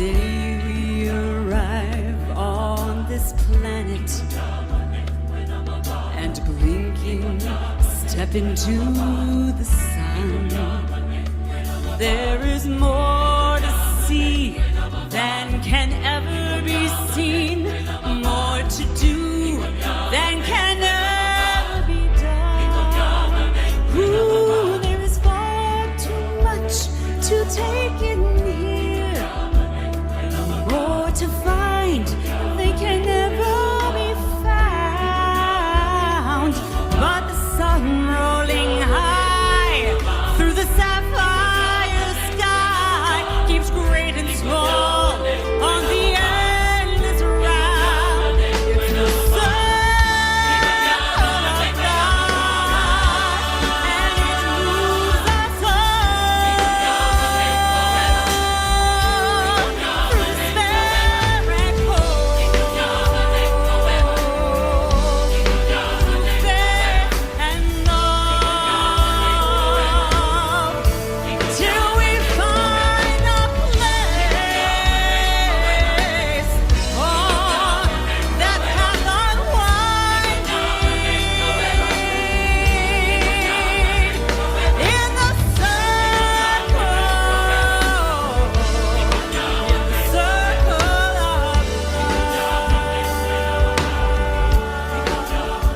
day we arrive on this planet and blinking step into the sun, there is more to see than can ever be seen, more to do than can ever be done. Ooh, there is far too much to take in here, more to find they can never be found. But the sun rolling high through the sapphire sky keeps great and small on the endless round. It's the circle of life, and it moves us all through despair and hope, through faith and love, till we find a place on that path unwinding in the circle of life.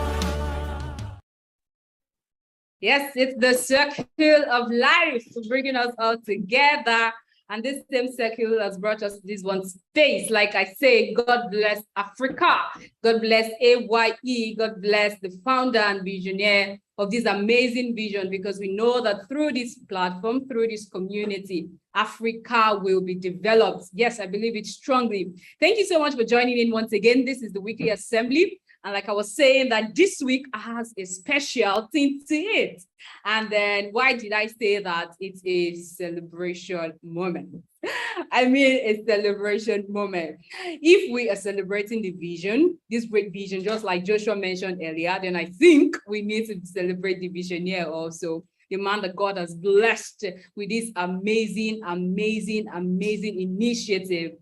Yes, it's the circle of life bringing us all together. And this same circle has brought us to this one space. Like I say, God bless Africa. God bless A.Y.E. God bless the founder and visionary of this amazing vision, because we know that through this platform, through this community, Africa will be developed. Yes, I believe it strongly. Thank you so much for joining in once again. This is the weekly assembly. And like I was saying, that this week has a special thing to it. And then why did I say that? It's a celebration moment. I mean, a celebration moment. If we are celebrating the vision, this great vision, just like Joshua mentioned earlier, then I think we need to celebrate the visionary also. The man that God has blessed with this amazing, amazing, amazing initiative.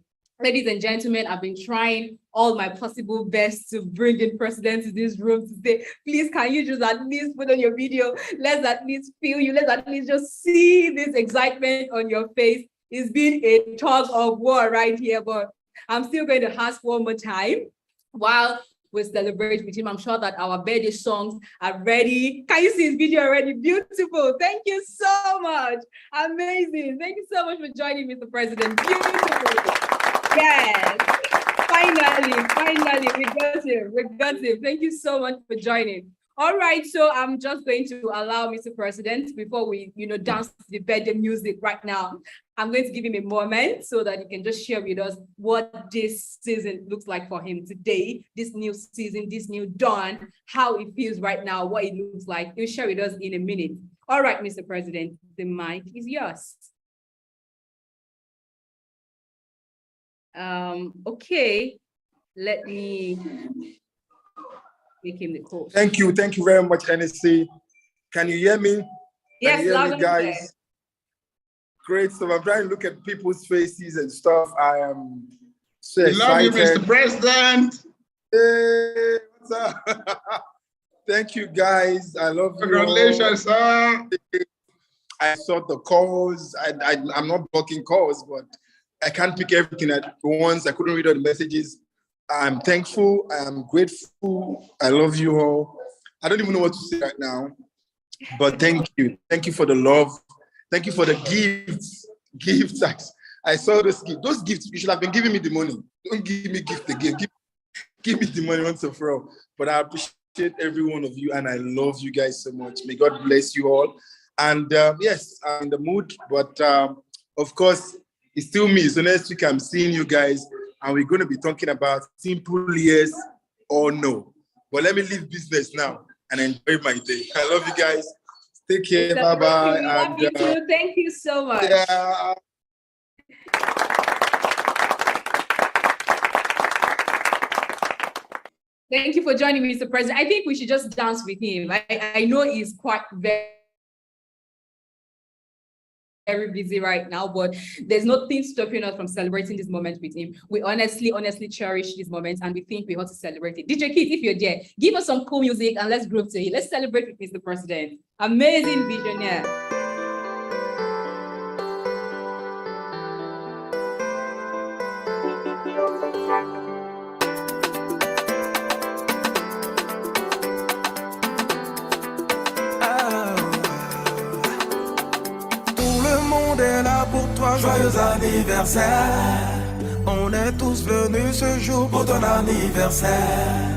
Ladies and gentlemen, I've been trying all my possible best to bring in president to this room to say, please, can you just at least put on your video? Let's at least feel you. Let's at least just see this excitement on your face. It's been a tug of war right here, but I'm still going to ask one more time while we celebrate with him. I'm sure that our birthday songs are ready. Can you see his video already? Beautiful. Thank you so much. Amazing. Thank you so much for joining, Mr. President. Beautiful. Yes. Finally, we got him. Thank you so much for joining. All right, so I'm just going to allow Mr. President, before we, dance to the birthday music right now, I'm going to give him a moment so that he can just share with us what this season looks like for him today, this new season, this new dawn, how it feels right now, what it looks like. He'll share with us in a minute. All right, Mr. President, the mic is yours. Okay, let me make him the host. Thank you very much, NSC. Can you hear me? Yes, can you hear me, guys? Great. So I'm trying to look at people's faces and stuff. I am so excited. Love you, Mr. President. Hey, what's up? Thank you, guys. I love you. Congratulations, sir. I saw the calls. I'm not blocking calls, but I can't pick everything at once. I couldn't read all the messages. I'm thankful. I'm grateful. I love you all. I don't even know what to say right now, but thank you. Thank you for the love. Thank you for the gifts. I saw those gifts. Those gifts, you should have been giving me the money. Don't give me gift again. Give me the money once and for all. But I appreciate every one of you, and I love you guys so much. May God bless you all. And yes, I'm in the mood, but of course, it's still me. So next week, I'm seeing you guys, and we're going to be talking about simple yes or no. But let me leave business now and enjoy my day. I love you guys. Take care. Bye-bye. Love you too. Thank you so much. Yeah. Thank you for joining me, Mr. President. I think we should just dance with him. I know he's quite very very busy right now, but there's nothing stopping us from celebrating this moment with him. We honestly cherish these moments, and we think we ought to celebrate it. DJ Kid, if you're there, give us some cool music and let's groove to it. Let's celebrate with Mr. President. Amazing visionaire. Joyeux anniversaire. On est tous venus ce jour pour ton anniversaire.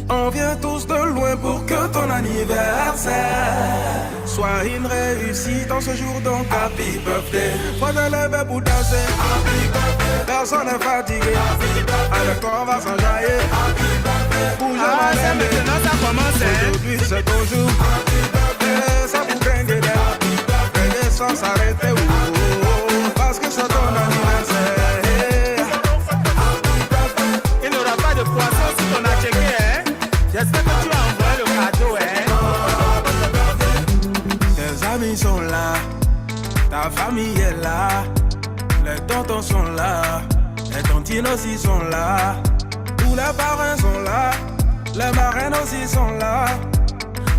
On vient tous de loin pour que ton anniversaire soit une réussite en ce jour, donc happy birthday. Faut te lever pour danser, happy birthday. Personne n'est fatigué, happy birthday. Le corps va s'enjailler, happy birthday. Bouge c'est maintenant ça commence. Aujourd'hui c'est ton jour, happy birthday. Ça vous gagne des happy birthday sans s'arrêter. Parce que c'est ton anniversaire. Il n'y aura pas de poisson si on a checké, hein. J'espère que tu as envoyé le cadeau, hein. Tes amis sont là, ta famille est là, les tontons sont là, les tontines aussi sont là, tous les parrains sont là, les marraines aussi sont là.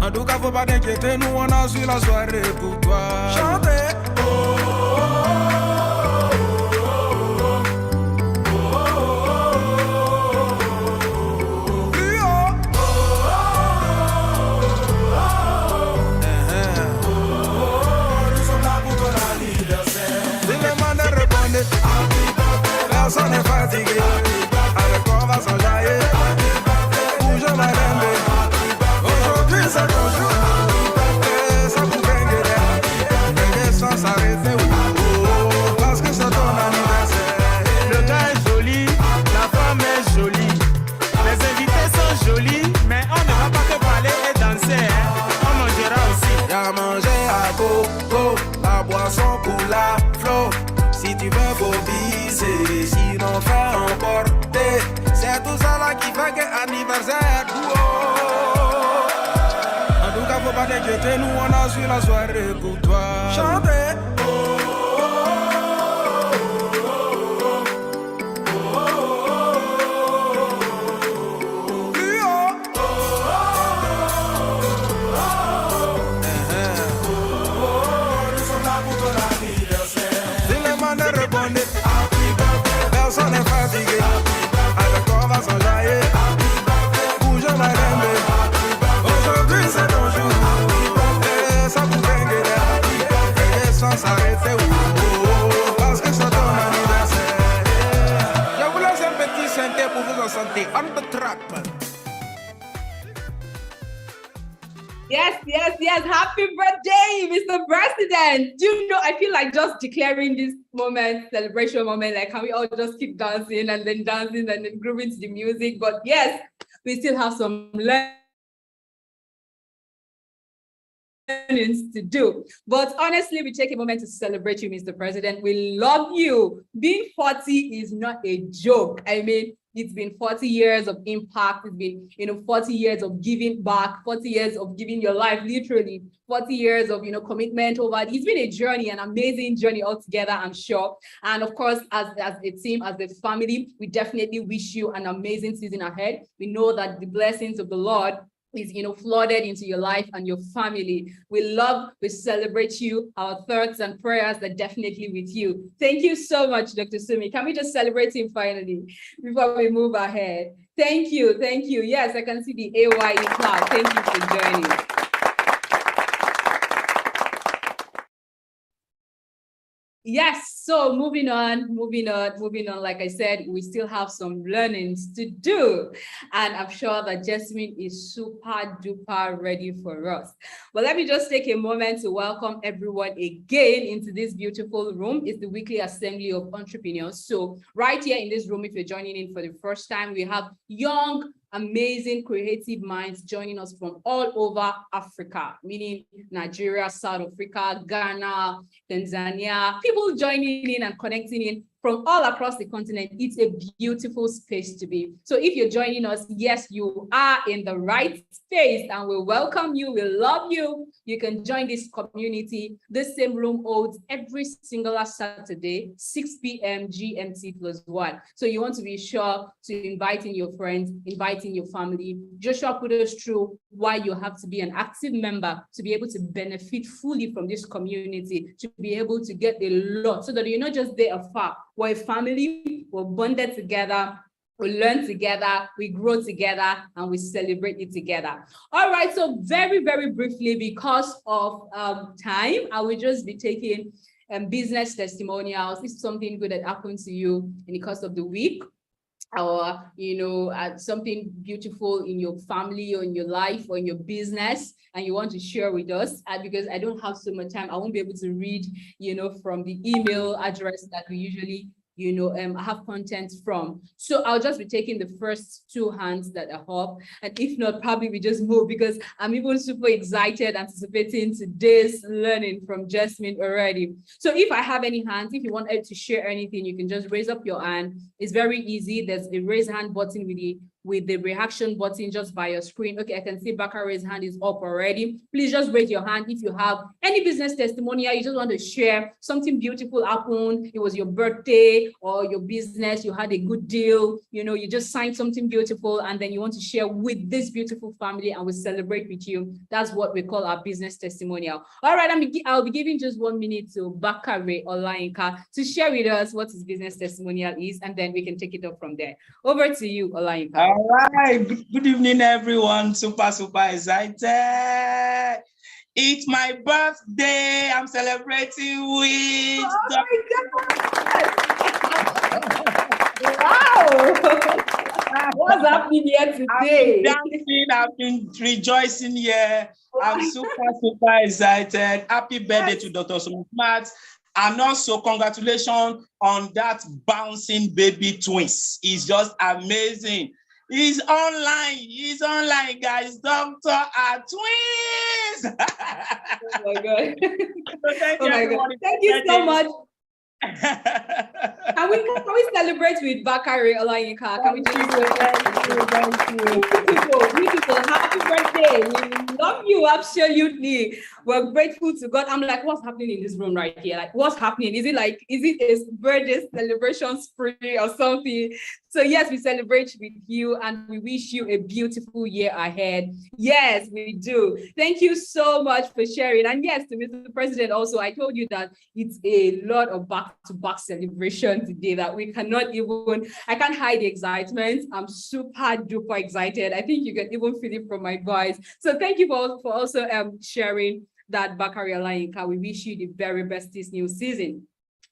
En tout cas, faut pas t'inquiéter, nous on a su la soirée pour toi. Chantez. Personne n'est fatigué, avec quoi on va s'enjailler. Bouge ma dembe, aujourd'hui c'est ton jour. Et ça vous gagne des sans s'arrêter, parce que c'est ton anniversaire. Le gars est joli, la femme est jolie, les invités sont jolis, mais on ne va pas te parler et danser, hein. On mangera aussi. Y'a à manger à gogo, la boisson pour la flot. Si tu veux bobiser, sinon fais emporter. C'est tout ça là qui fait que anniversaire. En tout cas, faut pas t'inquiéter, nous on a su la soirée pour toi. Chantez. Personne n'est fatigué, avec quoi on va s'enjailler. Bouge ma dembe, aujourd'hui c'est ton jour. Et ça vous gagne et sans s'arrêter, parce que c'est ton anniversaire. Je vous laisse un petit synthé pour vous en santé. On the track. Yes. Happy birthday, Mr. President. You know, I feel like just declaring this moment, celebration moment, like can we all just keep dancing and then grooving to the music? But yes, we still have some learnings to do. But honestly, we take a moment to celebrate you, Mr. President. We love you. Being 40 is not a joke. I mean, it's been 40 years of impact. It's been, 40 years of giving back, 40 years of giving your life, literally 40 years of, commitment over. It's been a journey, an amazing journey altogether, I'm sure. And of course, as a team, as a family, we definitely wish you an amazing season ahead. We know that the blessings of the Lord is flooded into your life and your family. We celebrate you. Our thoughts and prayers are definitely with you. Thank you so much, Dr. Sumi. Can we just celebrate him finally before we move ahead? Thank you. Yes, I can see the A.Y.E cloud. Thank you for joining. Yes, so moving on. Like I said, we still have some learnings to do. And I'm sure that Jasmine is super duper ready for us. But let me just take a moment to welcome everyone again into this beautiful room. It's the weekly assembly of entrepreneurs. So right here in this room, if you're joining in for the first time, we have young, amazing creative minds joining us from all over Africa, meaning Nigeria, South Africa, Ghana, Tanzania, people joining in and connecting in from all across the continent. It's a beautiful space to be. So if you're joining us, yes, you are in the right space, and we welcome you. We love you. You can join this community. This same room holds every single Saturday, 6 p.m. GMT+1. So you want to be sure to invite in your friends, invite in your family. Joshua put us through why you have to be an active member to be able to benefit fully from this community, to be able to get a lot, so that you're not just there afar. We're a family, we're bonded together, we learn together, we grow together, and we celebrate it together. All right, so very, very briefly, because of time, I will just be taking business testimonials. This is something good that happened to you in the course of the week, or something beautiful in your family or in your life or in your business, and you want to share with us. Because I don't have so much time, I won't be able to read from the email address that we usually have content from. So I'll just be taking the first two hands that are up, and if not, probably we just move, because I'm even super excited anticipating today's learning from Jasmine already. So if I have any hands, if you want to share anything, you can just raise up your hand. It's very easy. There's a raise hand button with the reaction button just by your screen. Okay, I can see Bakare's hand is up already. Please just raise your hand if you have any business testimonial, you just want to share something beautiful happened. It was your birthday or your business, you had a good deal, you just signed something beautiful, and then you want to share with this beautiful family, and we celebrate with you. That's what we call our business testimonial. All right, I'll be giving just 1 minute to Bakare Olayinka to share with us what his business testimonial is, and then we can take it up from there. Over to you, Olayinka. All right, good evening, everyone. Super excited. It's my birthday. I'm celebrating with. Oh wow! What's happening here today? I've been rejoicing here. I'm super excited. Happy birthday to Dr. Smart. And also, congratulations on that bouncing baby twins. It's just amazing. He's online, guys. Doctor are twins. Oh my God. So thank you so much. Can we celebrate with Bakare Olayinka? Can we Thank you. Beautiful. Happy birthday. We love you, absolutely. We're grateful to God. I'm like, what's happening in this room right here? Like, what's happening? Is it a birthday celebration spree or something? So yes, we celebrate with you, and we wish you a beautiful year ahead. Yes, we do. Thank you so much for sharing. And yes, to Mr. President also, I told you that it's a lot of back-to-back celebration today that we cannot even, I can't hide the excitement. I'm super duper excited. I think you can even feel it from my voice. So thank you for also sharing that, Bakare Olayinka. We wish you the very best this new season.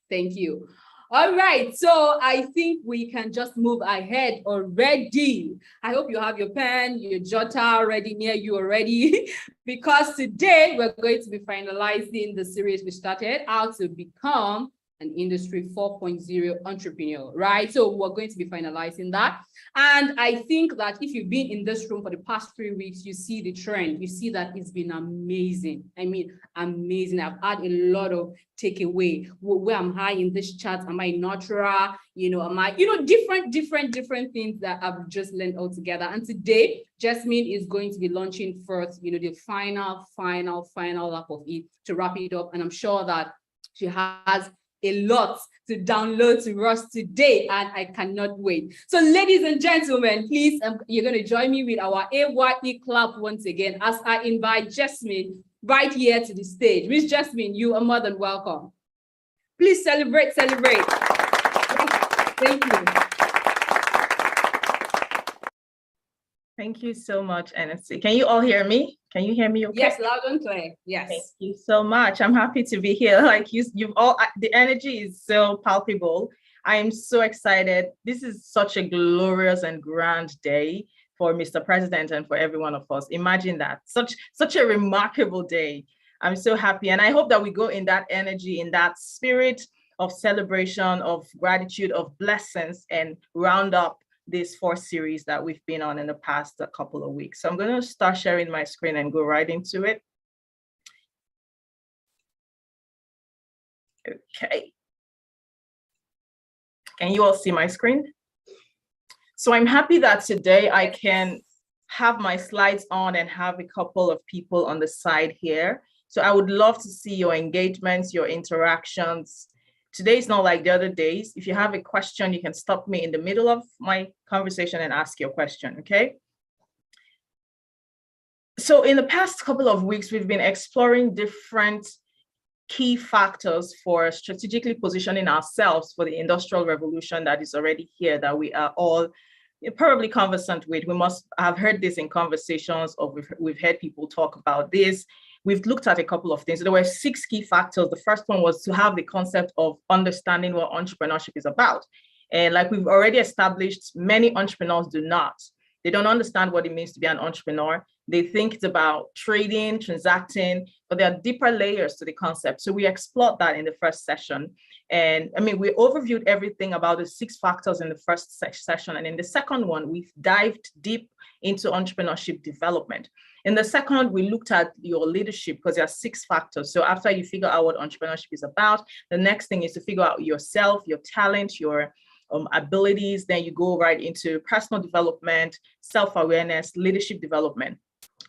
Thank you. All right, so I think we can just move ahead already. I hope you have your pen, your jotter ready near you already, because today we're going to be finalizing the series we started, How to Become an Industry 4.0 Entrepreneur, right? So we're going to be finalizing that. And I think that if you've been in this room for the past 3 weeks, you see the trend. You see that it's been amazing. I mean, amazing. I've had a lot of takeaway. Where am I in this chart? Am I natural? Am I, different things that I've just learned all together. And today, Jasmine is going to be launching first, the final lap of it to wrap it up. And I'm sure that she has a lot to download to us today, and I cannot wait. So ladies and gentlemen, please, you're going to join me with our A.Y.E clap once again as I invite Jasmine right here to the stage. Miss Jasmine, you are more than welcome. Please celebrate. Thank you. Thank you so much, NFC. Can you all hear me? Can you hear me okay? Yes, loud and clear. Yes. Thank you so much. I'm happy to be here. Like you've all, the energy is so palpable. I am so excited. This is such a glorious and grand day for Mr. President and for every one of us. Imagine that. Such a remarkable day. I'm so happy. And I hope that we go in that energy, in that spirit of celebration, of gratitude, of blessings, and round up this 4 series that we've been on in the past couple of weeks. So I'm going to start sharing my screen and go right into it. Okay. Can you all see my screen? So I'm happy that today I can have my slides on and have a couple of people on the side here. So I would love to see your engagements, your interactions. Today is not like the other days. If you have a question, you can stop me in the middle of my conversation and ask your question, okay? So in the past couple of weeks, we've been exploring different key factors for strategically positioning ourselves for the industrial revolution that is already here, that we are all probably conversant with. We must have heard this in conversations, or we've heard people talk about this. We've looked at a couple of things. There were 6 key factors. The first one was to have the concept of understanding what entrepreneurship is about. And like we've already established, many entrepreneurs do not. They don't understand what it means to be an entrepreneur. They think it's about trading, transacting, but there are deeper layers to the concept. So we explored that in the first session. And I mean, we overviewed everything about the 6 factors in the first session. And in the second one, we've dived deep into entrepreneurship development. In the second, we looked at your leadership because there are 6 factors. So after you figure out what entrepreneurship is about, the next thing is to figure out yourself, your talent, your abilities. Then you go right into personal development, self-awareness, leadership development.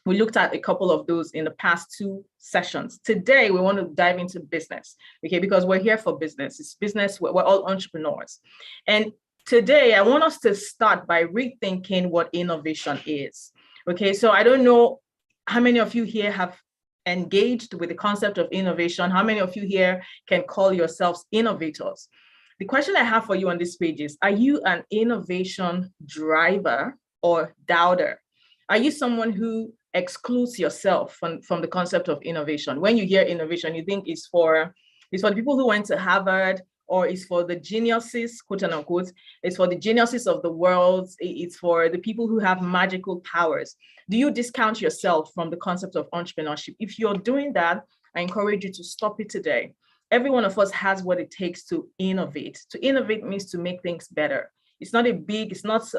We looked at a couple of those in the past 2 sessions. Today, we want to dive into business, okay? Because we're here for business. It's business, we're all entrepreneurs. And today, I want us to start by rethinking what innovation is, okay? So I don't know how many of you here have engaged with the concept of innovation. How many of you here can call yourselves innovators? The question I have for you on this page is, are you an innovation driver or doubter? Are you someone who excludes yourself from the concept of innovation? When you hear innovation, you think it's for the people who went to Harvard, or it's for the geniuses, quote unquote. It's for the geniuses of the world. It's for the people who have magical powers. Do you discount yourself from the concept of entrepreneurship? If you're doing that, I encourage you to stop it today. Every one of us has what it takes to innovate. To innovate means to make things better. It's not it's not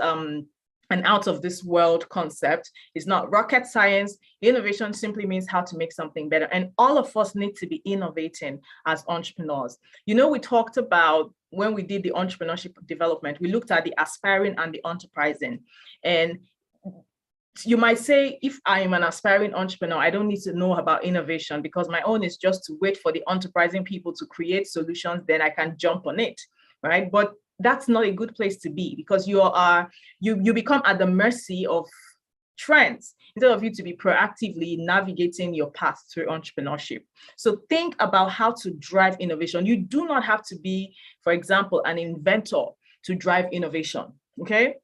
an out of this world concept. It's not rocket science. Innovation simply means how to make something better. And all of us need to be innovating as entrepreneurs. You know, we talked about when we did the entrepreneurship development, we looked at the aspiring and the enterprising. And you might say, if I am an aspiring entrepreneur, I don't need to know about innovation because my own is just to wait for the enterprising people to create solutions, then I can jump on it, right? But that's not a good place to be because you become at the mercy of trends instead of you to be proactively navigating your path through entrepreneurship. So think about how to drive innovation. You do not have to be, for example, an inventor to drive innovation, okay?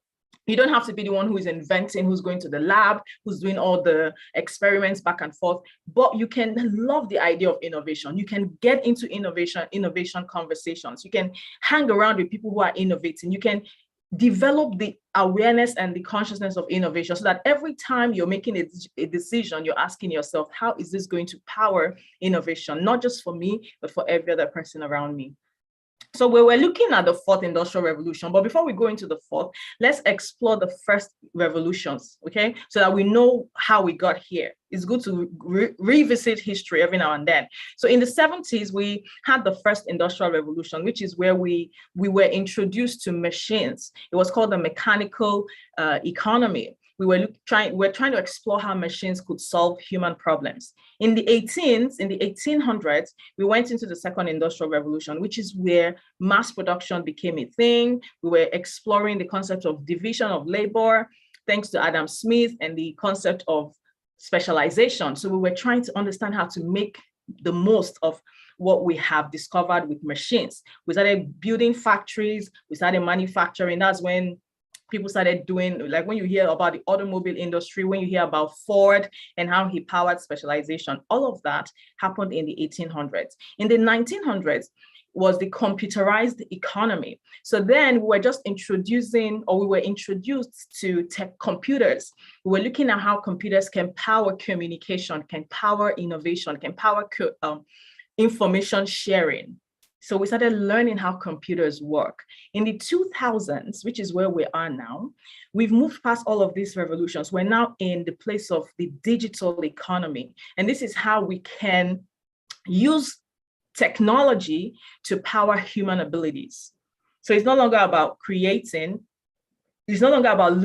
You don't have to be the one who is inventing, who's going to the lab, who's doing all the experiments back and forth, but you can love the idea of innovation. You can get into innovation conversations. You can hang around with people who are innovating. You can develop the awareness and the consciousness of innovation so that every time you're making a decision, you're asking yourself, how is this going to power innovation? Not just for me, but for every other person around me. So we were looking at the 4th industrial revolution, but before we go into the 4th, let's explore the first revolutions, okay? So that we know how we got here. It's good to revisit history every now and then. So in the 70s, we had the first industrial revolution, which is where we were introduced to machines. It was called the mechanical economy. We were trying to explore how machines could solve human problems. In the 1800s, we went into the second industrial revolution, which is where mass production became a thing. We were exploring the concept of division of labor, thanks to Adam Smith, and the concept of specialization. So we were trying to understand how to make the most of what we have discovered with machines. We started building factories, we started manufacturing. That's when people started doing, like when you hear about the automobile industry, when you hear about Ford and how he powered specialization, all of that happened in the 1800s. In the 1900s was the computerized economy. So then we were just we were introduced to tech computers. We were looking at how computers can power communication, can power innovation, can power information sharing. So we started learning how computers work. In the 2000s, which is where we are now, we've moved past all of these revolutions. We're now in the place of the digital economy. And this is how we can use technology to power human abilities. So it's no longer about creating. It's no longer about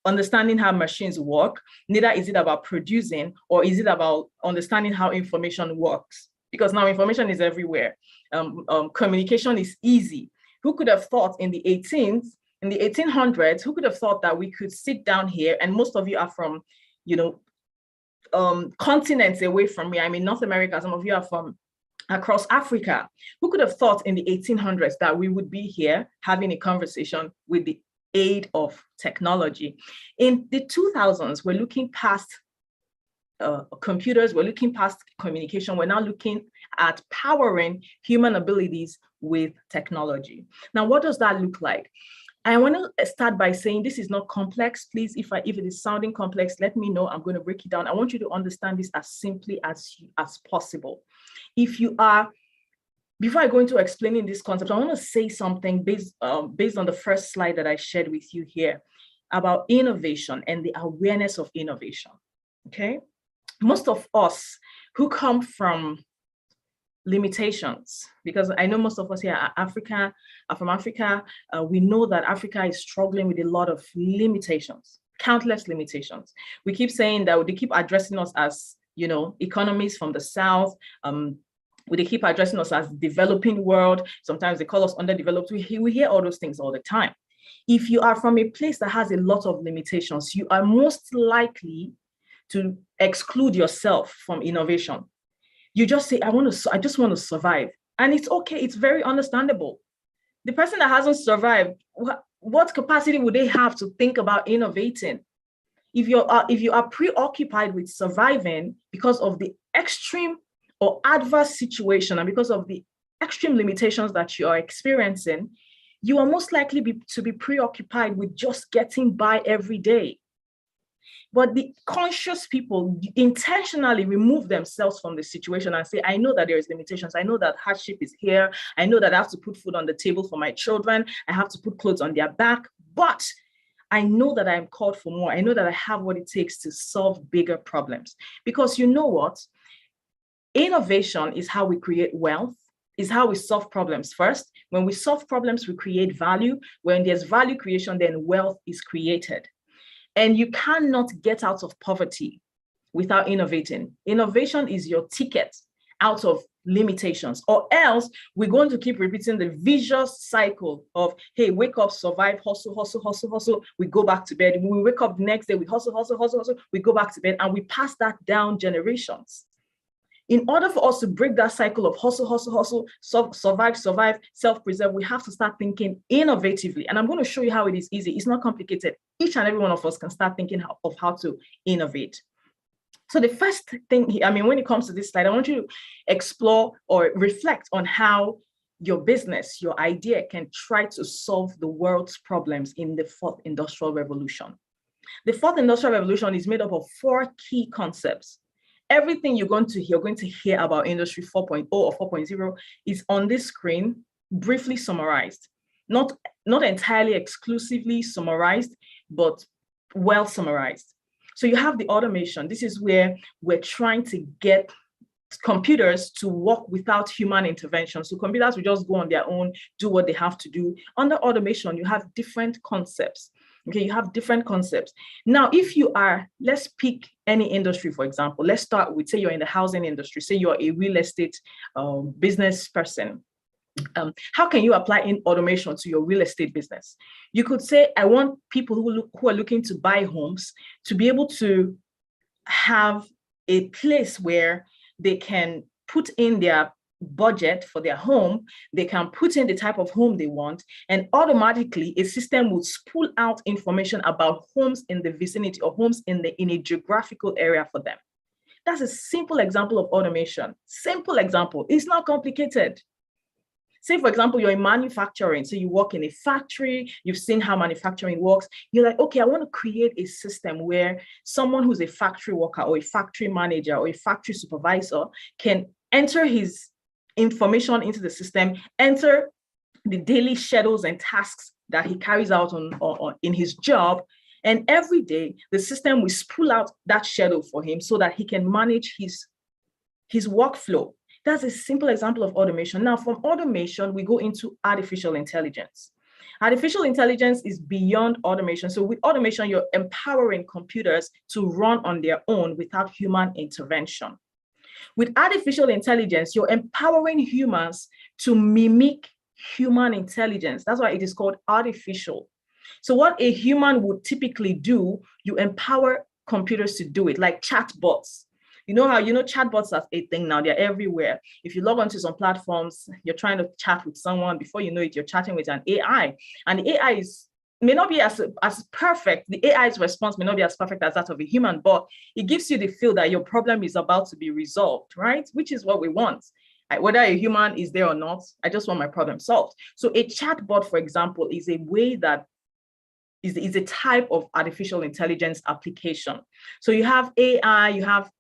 understanding how machines work. Neither is it about producing, or is it about understanding how information works? Because now information is everywhere. Communication is easy. Who could have thought in the 1800s, who could have thought that we could sit down here, and most of you are from, continents away from me. I'm in North America. Some of you are from across Africa. Who could have thought in the 1800s that we would be here having a conversation with the aid of technology? In the 2000s, we're looking past computers, we're looking past communication, we're now looking at powering human abilities with technology. Now, what does that look like? I want to start by saying this is not complex. Please, if it is sounding complex, let me know. I'm going to break it down. I want you to understand this as simply as possible. Before I go into explaining this concept, I want to say something based on the first slide that I shared with you here about innovation and the awareness of innovation. Okay, most of us who come from limitations, because I know most of us here are from Africa. We know that Africa is struggling with a lot of limitations, countless limitations. We keep saying that they keep addressing us as, economies from the South. They keep addressing us as developing world. Sometimes they call us underdeveloped. We hear all those things all the time. If you are from a place that has a lot of limitations, you are most likely to exclude yourself from innovation. You just say, I just want to survive. And it's okay, it's very understandable. The person that hasn't survived, what capacity would they have to think about innovating? If you are preoccupied with surviving because of the extreme or adverse situation and because of the extreme limitations that you are experiencing, you are most likely to be preoccupied with just getting by every day. But the conscious people intentionally remove themselves from the situation and say, I know that there is limitations. I know that hardship is here. I know that I have to put food on the table for my children. I have to put clothes on their back. But I know that I'm called for more. I know that I have what it takes to solve bigger problems. Because you know what? Innovation is how we create wealth, is how we solve problems first. When we solve problems, we create value. When there's value creation, then wealth is created. And you cannot get out of poverty without innovating. Innovation is your ticket out of limitations, or else we're going to keep repeating the vicious cycle of, hey, wake up, survive, hustle, hustle, hustle, hustle. We go back to bed. When we wake up the next day, we hustle, hustle, hustle, hustle. We go back to bed, and we pass that down generations. In order for us to break that cycle of hustle, hustle, hustle, survive, self-preserve, we have to start thinking innovatively. And I'm going to show you how it is easy. It's not complicated. Each and every one of us can start thinking of how to innovate. So the first thing, when it comes to this slide, I want you to explore or reflect on how your business, your idea can try to solve the world's problems in the fourth industrial revolution. The fourth industrial revolution is made up of 4 key concepts. Everything you're going to hear about Industry 4.0 or 4.0 is on this screen, briefly summarized. Not entirely exclusively summarized, but well summarized. So you have the automation. This is where we're trying to get computers to work without human intervention. So computers will just go on their own, do what they have to do. Under automation, you have different concepts. Okay, you have different concepts. Now, if you are, let's pick any industry, for example. Let's start with, say you're in the housing industry, say you're a real estate business person. How can you apply in automation to your real estate business? You could say, I want people who are looking to buy homes to be able to have a place where they can put in their budget for their home, they can put in the type of home they want, and automatically a system will spool out information about homes in the vicinity or homes in a geographical area for them. That's a simple example of automation. Simple example. It's not complicated. Say, for example, you're in manufacturing. So you work in a factory, you've seen how manufacturing works. You're like, okay, I want to create a system where someone who's a factory worker or a factory manager or a factory supervisor can enter his information into the system, enter the daily schedules and tasks that he carries out in his job. And every day, the system will spool out that schedule for him so that he can manage his workflow. That's a simple example of automation. Now, from automation, we go into artificial intelligence. Artificial intelligence is beyond automation. So with automation, you're empowering computers to run on their own without human intervention. With artificial intelligence, you're empowering humans to mimic human intelligence. That's why it is called artificial. So what a human would typically do, you empower computers to do it, like chatbots. You know how, chatbots are a thing now, they're everywhere. If you log onto some platforms, you're trying to chat with someone, before you know it, you're chatting with an AI. And the AI may not be as perfect. The AI's response may not be as perfect as that of a human, but it gives you the feel that your problem is about to be resolved, right? Which is what we want. Whether a human is there or not, I just want my problem solved. So a chatbot, for example, is a way that is a type of artificial intelligence application. So you have AI, you have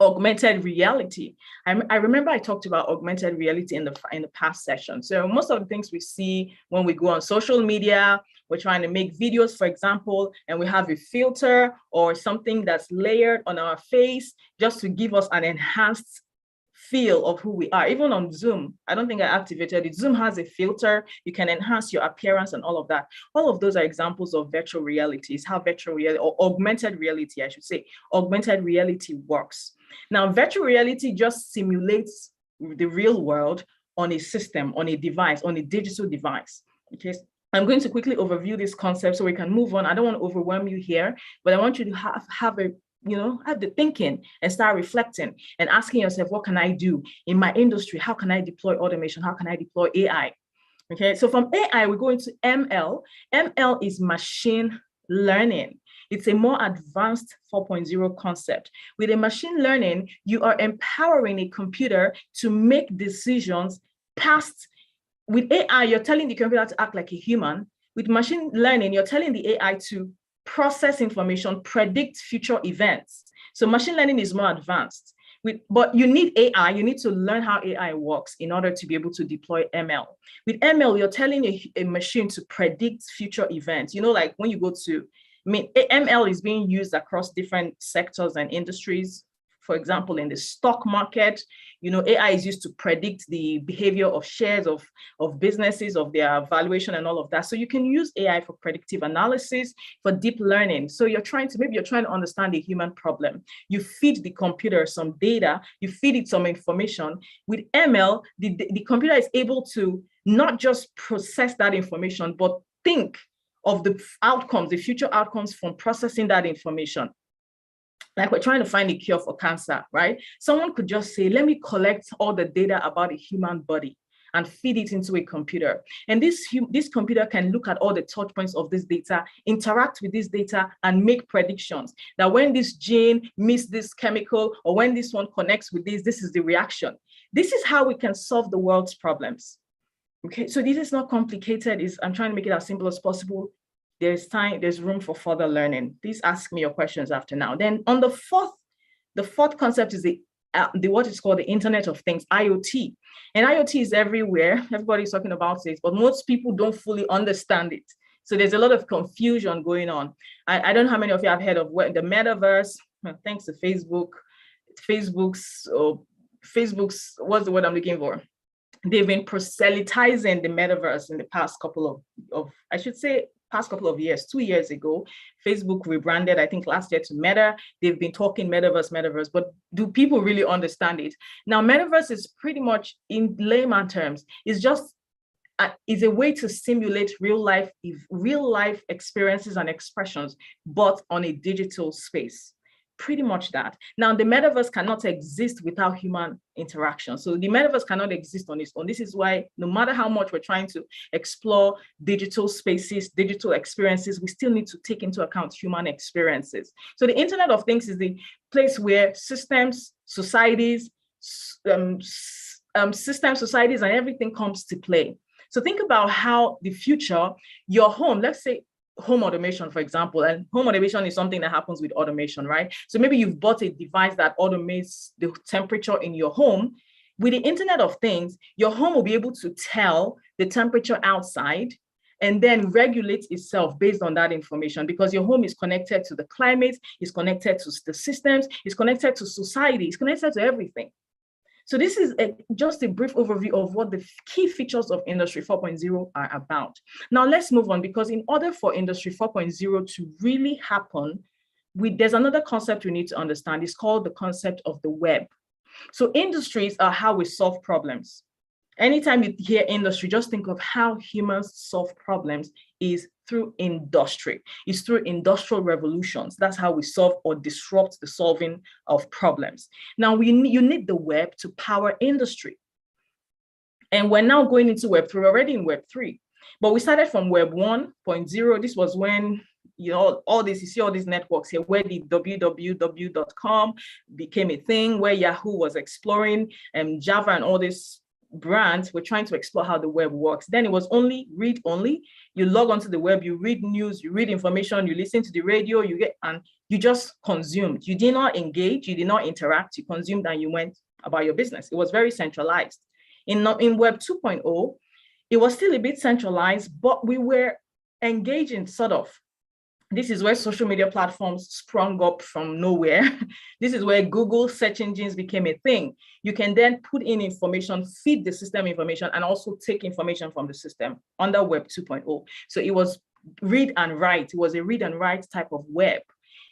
augmented reality. I remember I talked about augmented reality in the past session. So most of the things we see when we go on social media, we're trying to make videos, for example, and we have a filter or something that's layered on our face just to give us an enhanced feel of who we are. Even on Zoom, I don't think I activated it. Zoom has a filter. You can enhance your appearance and all of that. All of those are examples of virtual reality. It's how virtual reality, or augmented reality, I should say, augmented reality works. Now, virtual reality just simulates the real world on a system, on a device, on a digital device. Okay, I'm going to quickly overview this concept so we can move on. I don't want to overwhelm you here, but I want you to have the thinking and start reflecting and asking yourself, what can I do in my industry? How can I deploy automation? How can I deploy AI? Okay, so from AI, we go into ML. ML is machine learning. It's a more advanced 4.0 concept. With a machine learning, you are empowering a computer to make decisions past. With AI, you're telling the computer to act like a human. With machine learning, you're telling the AI to process information, predict future events. So machine learning is more advanced. But you need AI, you need to learn how AI works in order to be able to deploy ML. With ML, you're telling a machine to predict future events. Like when you go to, ML is being used across different sectors and industries. For example, in the stock market, AI is used to predict the behavior of shares of businesses, of their valuation and all of that. So you can use AI for predictive analysis, for deep learning. So maybe you're trying to understand a human problem. You feed the computer some data, you feed it some information. With ML, the computer is able to not just process that information, but think of the outcomes, the future outcomes from processing that information. Like we're trying to find a cure for cancer, right? Someone could just say, let me collect all the data about a human body and feed it into a computer. And this computer can look at all the touch points of this data, interact with this data, and make predictions that when this gene meets this chemical, or when this one connects with this is the reaction. This is how we can solve the world's problems. Okay, so this is not complicated. I'm trying to make it as simple as possible. There's room for further learning. Please ask me your questions after now. Then on the fourth concept is the what is called the Internet of Things, IoT. And IoT is everywhere. Everybody's talking about it, but most people don't fully understand it. So there's a lot of confusion going on. I don't know how many of you have heard of the metaverse, thanks to Facebook's, what's the word I'm looking for? They've been proselytizing the metaverse in the past couple of years. 2 years ago, Facebook rebranded, I think last year, to Meta. They've been talking metaverse, but do people really understand it? Now, metaverse is pretty much, in layman terms, is a way to simulate real life experiences and expressions, but on a digital space. Pretty much that. Now, the metaverse cannot exist without human interaction. So the metaverse cannot exist on its own. This is why no matter how much we're trying to explore digital spaces, digital experiences, we still need to take into account human experiences. So the Internet of Things is the place where systems, societies, and everything comes to play. So think about how the future, your home, let's say, home automation, for example, and home automation is something that happens with automation, right? So maybe you've bought a device that automates the temperature in your home. With the Internet of Things, your home will be able to tell the temperature outside and then regulate itself based on that information, because your home is connected to the climate, is connected to the systems, is connected to society, is connected to everything. So this is just a brief overview of what the key features of Industry 4.0 are about. Now let's move on, because in order for Industry 4.0 to really happen, there's another concept we need to understand. It's called the concept of the web. So industries are how we solve problems. Anytime you hear industry, just think of how humans solve problems is through industry. It's through industrial revolutions. That's how we solve or disrupt the solving of problems. Now, you need the web to power industry. And we're now going into Web 3, we're already in Web 3. But we started from Web 1.0. This was when you see all these networks here, where the www.com became a thing, where Yahoo was exploring Java and all these brands were trying to explore how the web works. Then it was only read only. You log onto the web, you read news, you read information, you listen to the radio, and you just consumed. You did not engage, you did not interact, you consumed and you went about your business. It was very centralized. In Web 2.0, it was still a bit centralized, but we were engaging sort of. This is where social media platforms sprung up from nowhere. This is where Google search engines became a thing. You can then put in information, feed the system information, and also take information from the system under Web 2.0. So it was read and write. It was a read and write type of web.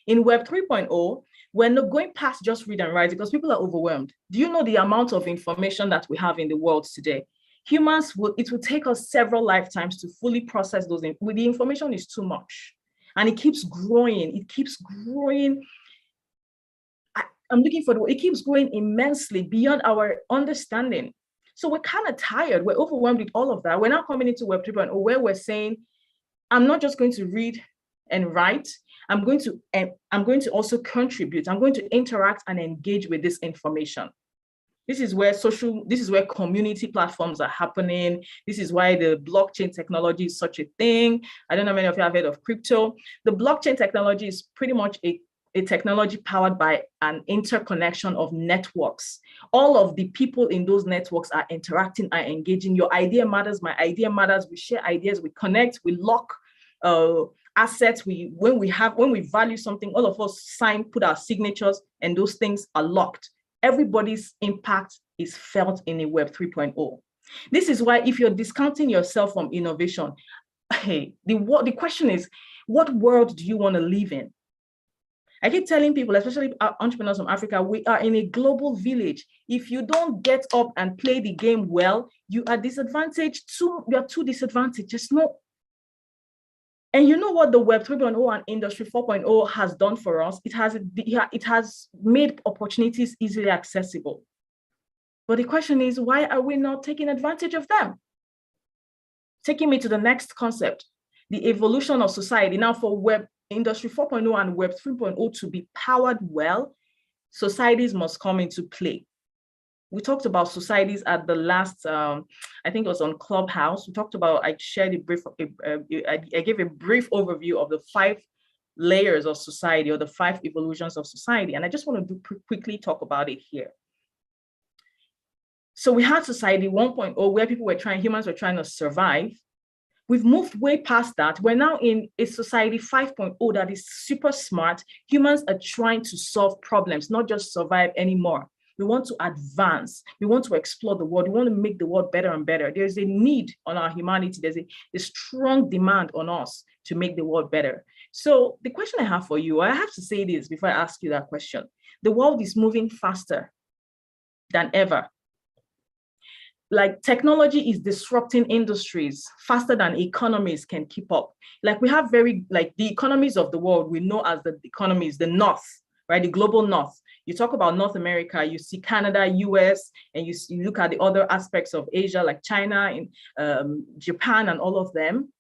In Web 3.0, we're not going past just read and write because people are overwhelmed. Do you know the amount of information that we have in the world today? It will take us several lifetimes to fully process those. The information is too much. And it keeps growing. It keeps growing. I'm looking for the word. It keeps growing immensely beyond our understanding. So we're kind of tired. We're overwhelmed with all of that. We're now coming into Web 3.0 where we're saying, I'm not just going to read and write. I'm going to also contribute. I'm going to interact and engage with this information. This is where community platforms are happening. This is why the blockchain technology is such a thing. I don't know how many of you have heard of crypto. The blockchain technology is pretty much a technology powered by an interconnection of networks. All of the people in those networks are interacting, are engaging. Your idea matters, my idea matters. We share ideas, we connect, we lock assets. When we value something, all of us put our signatures, and those things are locked. Everybody's impact is felt in a Web 3.0. This is why if you're discounting yourself from innovation, hey, the question is, what world do you want to live in? I keep telling people, especially entrepreneurs from Africa, we are in a global village. If you don't get up and play the game well, you are disadvantaged too. You are too disadvantaged. Just no. And you know what the Web 3.0 and Industry 4.0 has done for us? It has made opportunities easily accessible. But the question is, why are we not taking advantage of them? Taking me to the next concept, the evolution of society. Now for Web Industry 4.0 and Web 3.0 to be powered well, societies must come into play. We talked about societies at the last, I think it was on Clubhouse. I gave a brief overview of the 5 layers of society, or the 5 evolutions of society. And I just want to quickly talk about it here. So we had society 1.0 where humans were trying to survive. We've moved way past that. We're now in a society 5.0 that is super smart. Humans are trying to solve problems, not just survive anymore. We want to advance. We want to explore the world. We want to make the world better and better. There's a need on our humanity. There's a strong demand on us to make the world better. So the question I have for you, I have to say this before I ask you that question. The world is moving faster than ever. Like technology is disrupting industries faster than economies can keep up. Like we have the economies of the world we know as the economies, the North, right? The global North. You talk about North America, you see Canada, US, and you look at the other aspects of Asia, like China and Japan and all of them.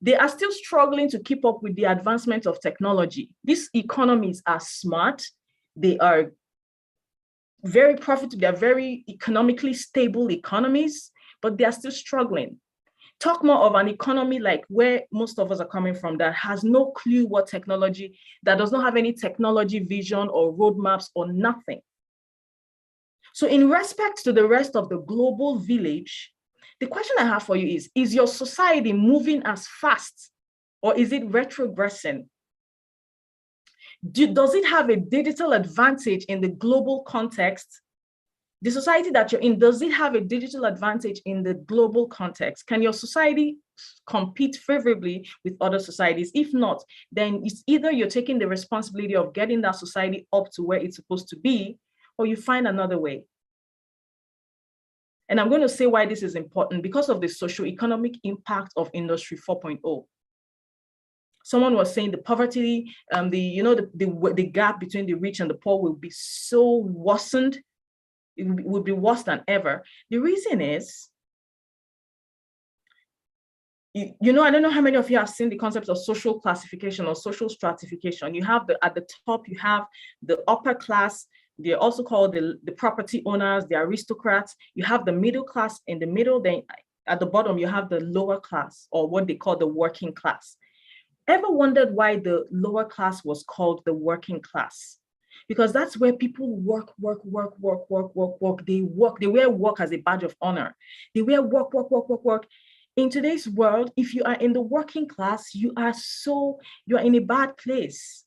They are still struggling to keep up with the advancement of technology. These economies are smart. They are very profitable. They are very economically stable economies, but they are still struggling. Talk more of an economy like where most of us are coming from, that has no clue what technology, that does not have any technology vision or roadmaps or nothing. So in respect to the rest of the global village, the question I have for you is your society moving as fast, or is it retrogressing? Does it have a digital advantage in the global context The society that you're in, does it have a digital advantage in the global context? Can your society compete favorably with other societies? If not, then it's either you're taking the responsibility of getting that society up to where it's supposed to be, or you find another way. And I'm going to say why this is important, because of the socio-economic impact of Industry 4.0. Someone was saying the poverty, the gap between the rich and the poor will be so worsened. It will be worse than ever. The reason is, I don't know how many of you have seen the concept of social classification or social stratification. You have at the top, you have the upper class. They're also called the property owners, the aristocrats. You have the middle class in the middle. Then at the bottom, you have the lower class, or what they call the working class. Ever wondered why the lower class was called the working class? Because that's where people work. They wear work as a badge of honor. They wear work. In today's world, if you are in the working class, you are in a bad place.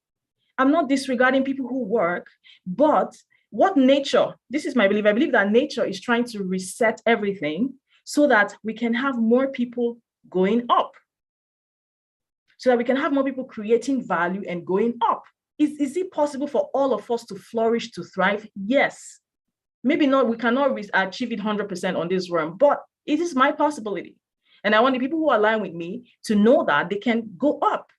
I'm not disregarding people who work, but what nature, this is my belief, I believe that nature is trying to reset everything so that we can have more people going up, so that we can have more people creating value and going up. Is it possible for all of us to flourish, to thrive? Yes. Maybe not, we cannot achieve it 100% on this realm, but it is my possibility. And I want the people who align with me to know that they can go up.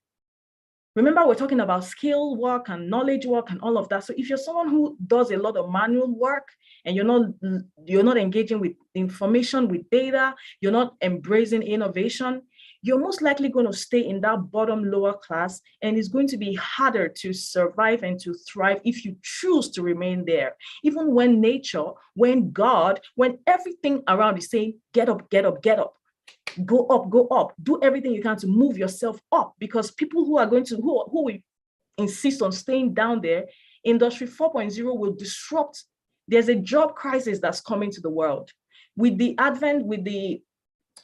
Remember, we're talking about skill work and knowledge work and all of that. So if you're someone who does a lot of manual work and you're not engaging with information, with data, you're not embracing innovation, you're most likely going to stay in that bottom lower class, and it's going to be harder to survive and to thrive if you choose to remain there. Even when nature, when God, when everything around is saying, get up, get up, get up. Go up, do everything you can to move yourself up, because people who will insist on staying down there, Industry 4.0 will disrupt. There's a job crisis that's coming to the world. With the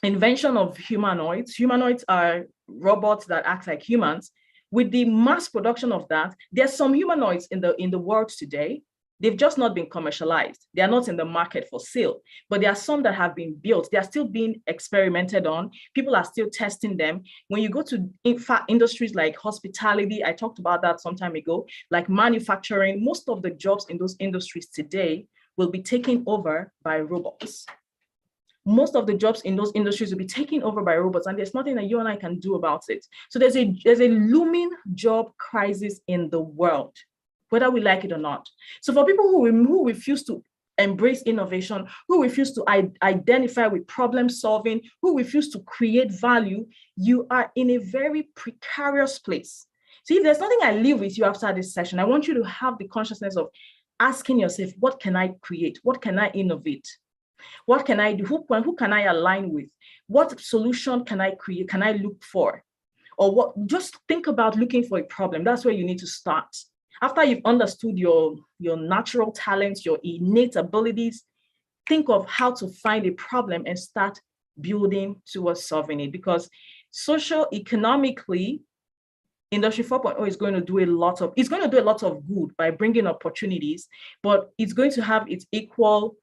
invention of humanoids are robots that act like humans. With the mass production of that, there's some humanoids in the world today. They've just not been commercialized. They are not in the market for sale, but there are some that have been built. They are still being experimented on. People are still testing them. When you go to industries like hospitality, I talked about that some time ago, like manufacturing, most of the jobs in those industries today will be taken over by robots. Most of the jobs in those industries will be taken over by robots, and there's nothing that you and I can do about it. So there's a looming job crisis in the world, whether we like it or not. So for people who refuse to embrace innovation, who refuse to identify with problem solving, who refuse to create value, you are in a very precarious place. So if there's nothing I leave with you after this session, I want you to have the consciousness of asking yourself, what can I create? What can I innovate? What can I do? Who can I align with? What solution can I create? Can I look for? Or what? Just think about looking for a problem. That's where you need to start. After you've understood your natural talents, your innate abilities, think of how to find a problem and start building towards solving it. Because socio-economically, Industry 4.0 is going to do a lot of good by bringing opportunities, but it's going to have its equal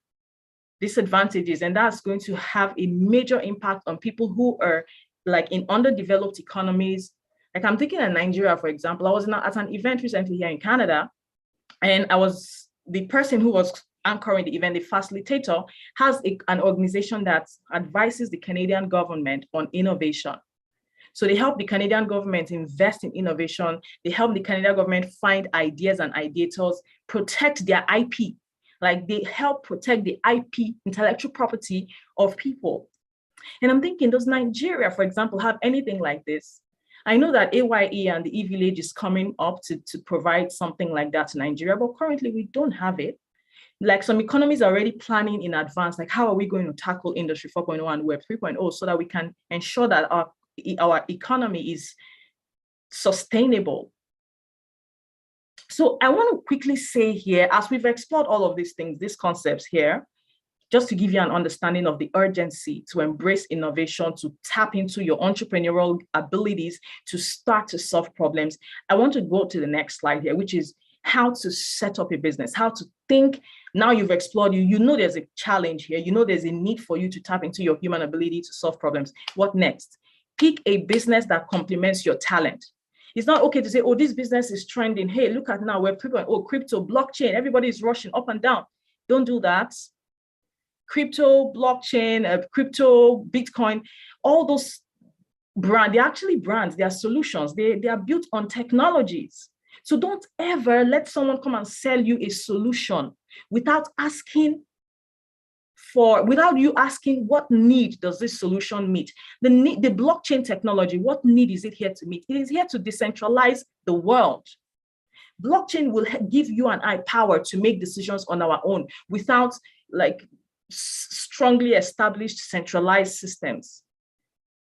disadvantages, and that's going to have a major impact on people who are like in underdeveloped economies. Like I'm thinking of Nigeria, for example. I was at an event recently here in Canada, and the person who was anchoring the event, the facilitator, has an organization that advises the Canadian government on innovation. So they help the Canadian government invest in innovation. They help the Canadian government find ideas and ideators, protect their IP. Like they help protect the IP, intellectual property of people. And I'm thinking, does Nigeria, for example, have anything like this? I know that A.Y.E and the E-Village is coming up to provide something like that to Nigeria, but currently we don't have it. Like some economies are already planning in advance, like how are we going to tackle Industry 4.0 and Web 3.0 so that we can ensure that our economy is sustainable. So I want to quickly say here, as we've explored all of these things, these concepts here, just to give you an understanding of the urgency to embrace innovation, to tap into your entrepreneurial abilities, to start to solve problems. I want to go to the next slide here, which is how to set up a business, how to think. Now you've explored, you know there's a challenge here, you know there's a need for you to tap into your human ability to solve problems. What next? Pick a business that complements your talent. It's not okay to say, oh, this business is trending. Hey, look at now where people, oh, crypto, blockchain, everybody is rushing up and down. Don't do that. Crypto, blockchain, crypto, Bitcoin, all those brands, they're actually brands, they are solutions. They are built on technologies. So don't ever let someone come and sell you a solution without you asking what need does this solution meet? The blockchain technology, what need is it here to meet? It is here to decentralize the world. Blockchain will give you and I power to make decisions on our own without like strongly established centralized systems.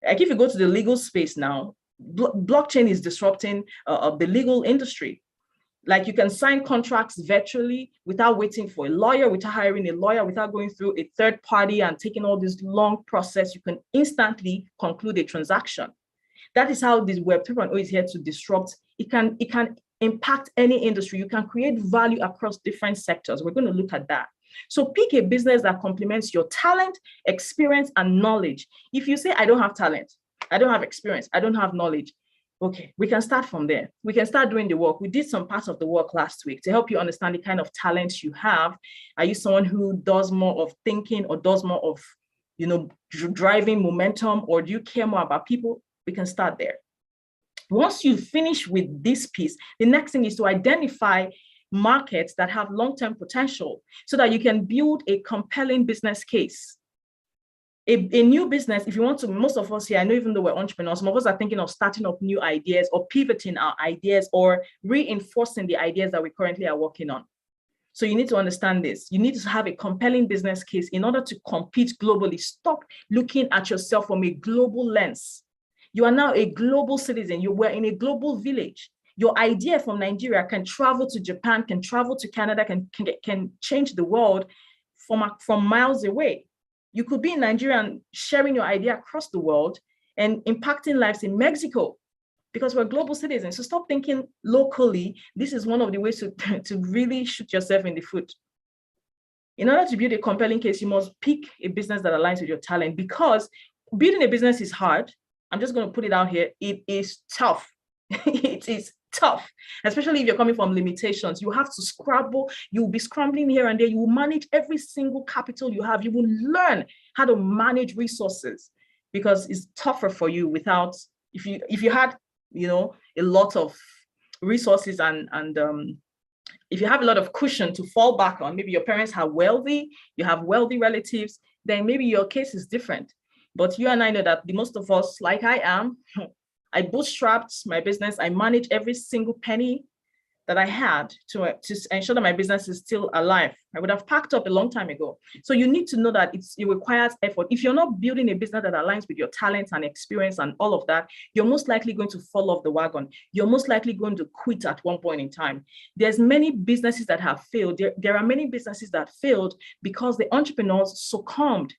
Like if you go to the legal space now, blockchain is disrupting the legal industry. Like you can sign contracts virtually without waiting for a lawyer, without hiring a lawyer, without going through a third party and taking all this long process. You can instantly conclude a transaction. That is how this Web 3.0 is here to disrupt. It can impact any industry. You can create value across different sectors. We're going to look at that. So pick a business that complements your talent, experience, and knowledge. If you say, I don't have talent, I don't have experience, I don't have knowledge, okay, we can start from there. We can start doing the work. We did some parts of the work last week to help you understand the kind of talents you have. Are you someone who does more of thinking or does more of, driving momentum, or do you care more about people? We can start there. Once you finish with this piece, the next thing is to identify markets that have long-term potential so that you can build a compelling business case. A new business, if you want to, most of us here, I know even though we're entrepreneurs, some of us are thinking of starting up new ideas or pivoting our ideas or reinforcing the ideas that we currently are working on. So you need to understand this. You need to have a compelling business case in order to compete globally. Stop looking at yourself from a global lens. You are now a global citizen. You were in a global village. Your idea from Nigeria can travel to Japan, can travel to Canada, can change the world from miles away. You could be in Nigeria and sharing your idea across the world and impacting lives in Mexico because we're global citizens. So stop thinking locally. This is one of the ways to really shoot yourself in the foot. In order to build a compelling case, you must pick a business that aligns with your talent, because building a business is hard. I'm just going to put it out here. It is tough. It is tough, especially if you're coming from limitations. You have to scrabble. You'll be scrambling here and there. You will manage every single capital you have. You will learn how to manage resources, because it's tougher for you without, if you had, a lot of resources and if you have a lot of cushion to fall back on, maybe your parents are wealthy, you have wealthy relatives, then maybe your case is different. But you and I know that the most of us, like I am, I bootstrapped my business. I managed every single penny that I had to ensure that my business is still alive. I would have packed up a long time ago. So you need to know that it requires effort. If you're not building a business that aligns with your talents and experience and all of that, you're most likely going to fall off the wagon. You're most likely going to quit at one point in time. There's many businesses that have failed. There are many businesses that failed because the entrepreneurs succumbed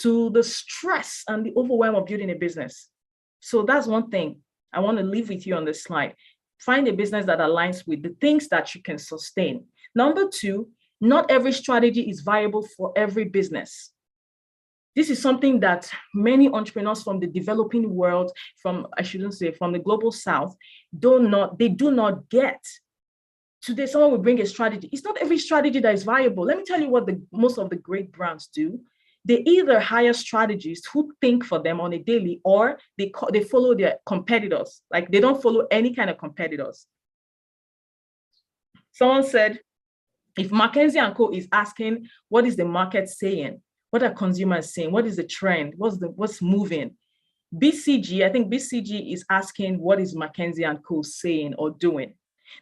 to the stress and the overwhelm of building a business. So that's one thing I want to leave with you on this slide. Find a business that aligns with the things that you can sustain. Number two, not every strategy is viable for every business. This is something that many entrepreneurs from the developing world, from the global south, do not get. Today, someone will bring a strategy. It's not every strategy that is viable. Let me tell you what most of the great brands do. They either hire strategists who think for them on a daily, or they follow their competitors. Like, they don't follow any kind of competitors. Someone said, if McKinsey & Co. is asking, what is the market saying? What are consumers saying? What is the trend? What's moving? BCG, I think BCG is asking, what is McKinsey & Co. saying or doing?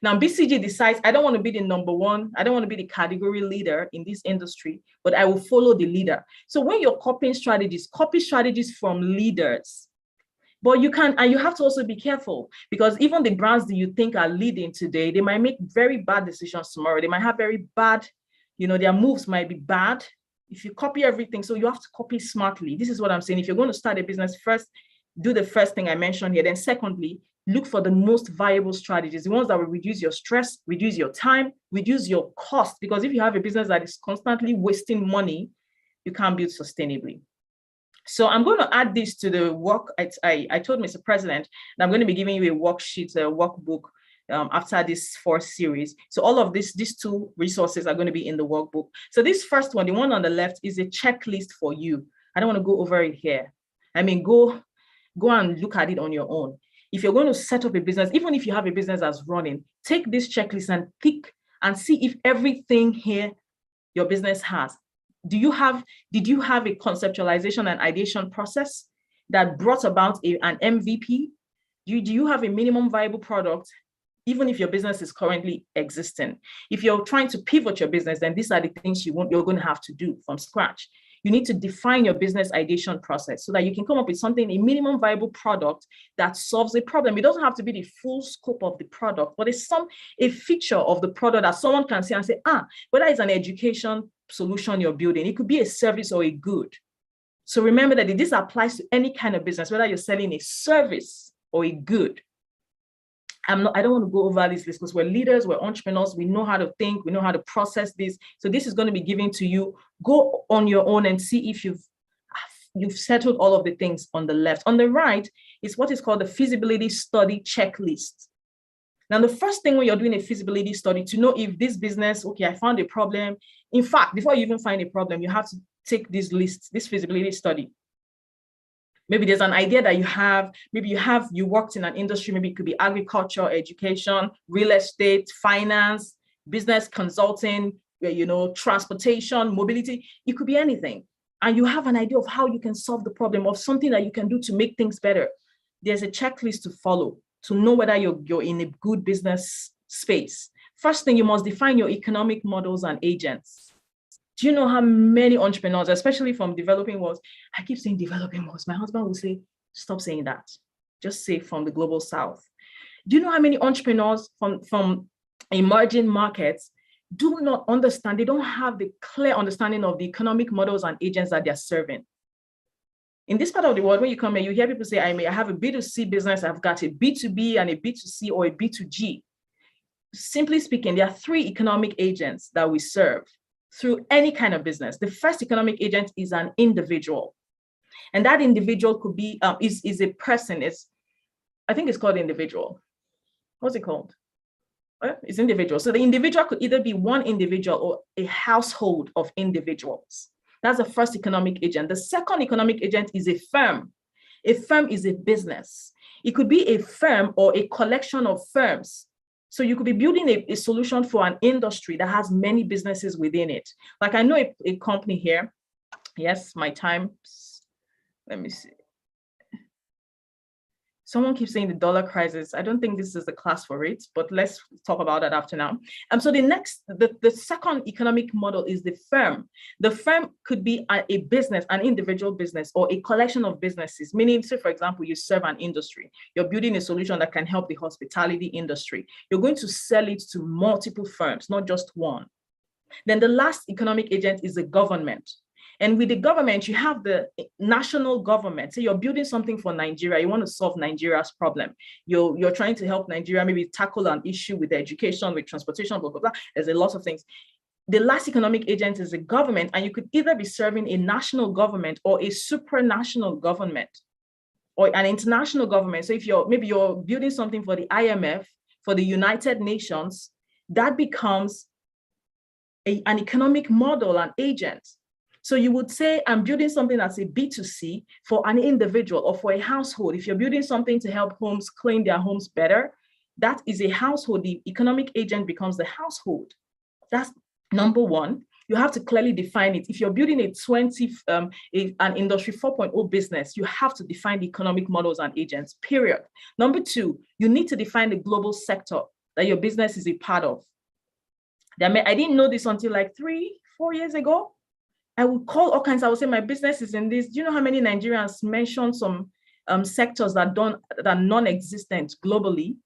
Now, BCG decides, I don't want to be the number one. I don't want to be the category leader in this industry, but I will follow the leader. So when you're copying strategies, copy strategies from leaders. But you have to also be careful, because even the brands that you think are leading today, they might make very bad decisions tomorrow. They might have very bad, their moves might be bad if you copy everything. So you have to copy smartly. This is what I'm saying. If you're going to start a business, first, do the first thing I mentioned here. Then secondly, Look for the most viable strategies, the ones that will reduce your stress, reduce your time, reduce your cost. Because if you have a business that is constantly wasting money, you can't build sustainably. So I'm going to add this to the work. I told Mr. President that I'm going to be giving you a worksheet, a workbook after this 4 series. So all of these 2 resources are going to be in the workbook. So this first one, the one on the left, is a checklist for you. I don't want to go over it here. I mean, go and look at it on your own. If you're going to set up a business, even if you have a business that's running, take this checklist and pick and see if everything here your business has. Did you have a conceptualization and ideation process that brought about an MVP? Do you have a minimum viable product, even if your business is currently existing? If you're trying to pivot your business, then these are the things you're going to have to do from scratch. You need to define your business ideation process so that you can come up with something, a minimum viable product that solves a problem. It doesn't have to be the full scope of the product, but it's a feature of the product that someone can see and say, whether it's an education solution you're building, it could be a service or a good. So remember that this applies to any kind of business, whether you're selling a service or a good. I don't want to go over this list because we're leaders, we're entrepreneurs, we know how to think, we know how to process this. So this is going to be given to you. Go on your own and see if you've settled all of the things on the left. On the right is what is called the feasibility study checklist. Now, the first thing when you're doing a feasibility study to know if this business, okay, I found a problem. In fact, before you even find a problem, you have to take this list, this feasibility study. Maybe there's an idea that you have, maybe you worked in an industry, maybe it could be agriculture, education, real estate, finance, business consulting, transportation, mobility, it could be anything. And you have an idea of how you can solve the problem, of something that you can do to make things better. There's a checklist to follow to know whether you're in a good business space. First thing, you must define your economic models and agents. Do you know how many entrepreneurs, especially from developing worlds, I keep saying developing worlds, my husband will say, stop saying that. Just say from the global south. Do you know how many entrepreneurs from emerging markets do not understand, they don't have the clear understanding of the economic models and agents that they're serving? In this part of the world, when you come here, you hear people say, I have a B2C business, I've got a B2B and a B2C or a B2G. Simply speaking, there are 3 economic agents that we serve through any kind of business. The first economic agent is an individual. And that individual could be, is a person. I think it's called individual. What's it called? It's individual. So the individual could either be one individual or a household of individuals. That's the first economic agent. The second economic agent is a firm. A firm is a business. It could be a firm or a collection of firms. So you could be building a solution for an industry that has many businesses within it. Like I know a company here. Yes, my time. Let me see. Someone keeps saying the dollar crisis. I don't think this is the class for it, but let's talk about that after now. So the second economic model is the firm. The firm could be a business, an individual business, or a collection of businesses. Meaning, say, for example, you serve an industry. You're building a solution that can help the hospitality industry. You're going to sell it to multiple firms, not just one. Then the last economic agent is the government. And with the government, you have the national government. So you're building something for Nigeria. You want to solve Nigeria's problem. You're trying to help Nigeria maybe tackle an issue with education, with transportation, blah, blah, blah. There's a lot of things. The last economic agent is the government, and you could either be serving a national government or a supranational government or an international government. So if you're building something for the IMF, for the United Nations, that becomes an economic model, an agent. So you would say, I'm building something that's a B2C for an individual or for a household. If you're building something to help homes clean their homes better, that is a household. The economic agent becomes the household. That's number one. You have to clearly define it. If you're building an industry 4.0 business, you have to define the economic models and agents, period. Number two, you need to define the global sector that your business is a part of. I didn't know this until like 3-4 years ago. I would call all kinds. I would say my business is in this. Do you know how many Nigerians mention some sectors that are non-existent globally?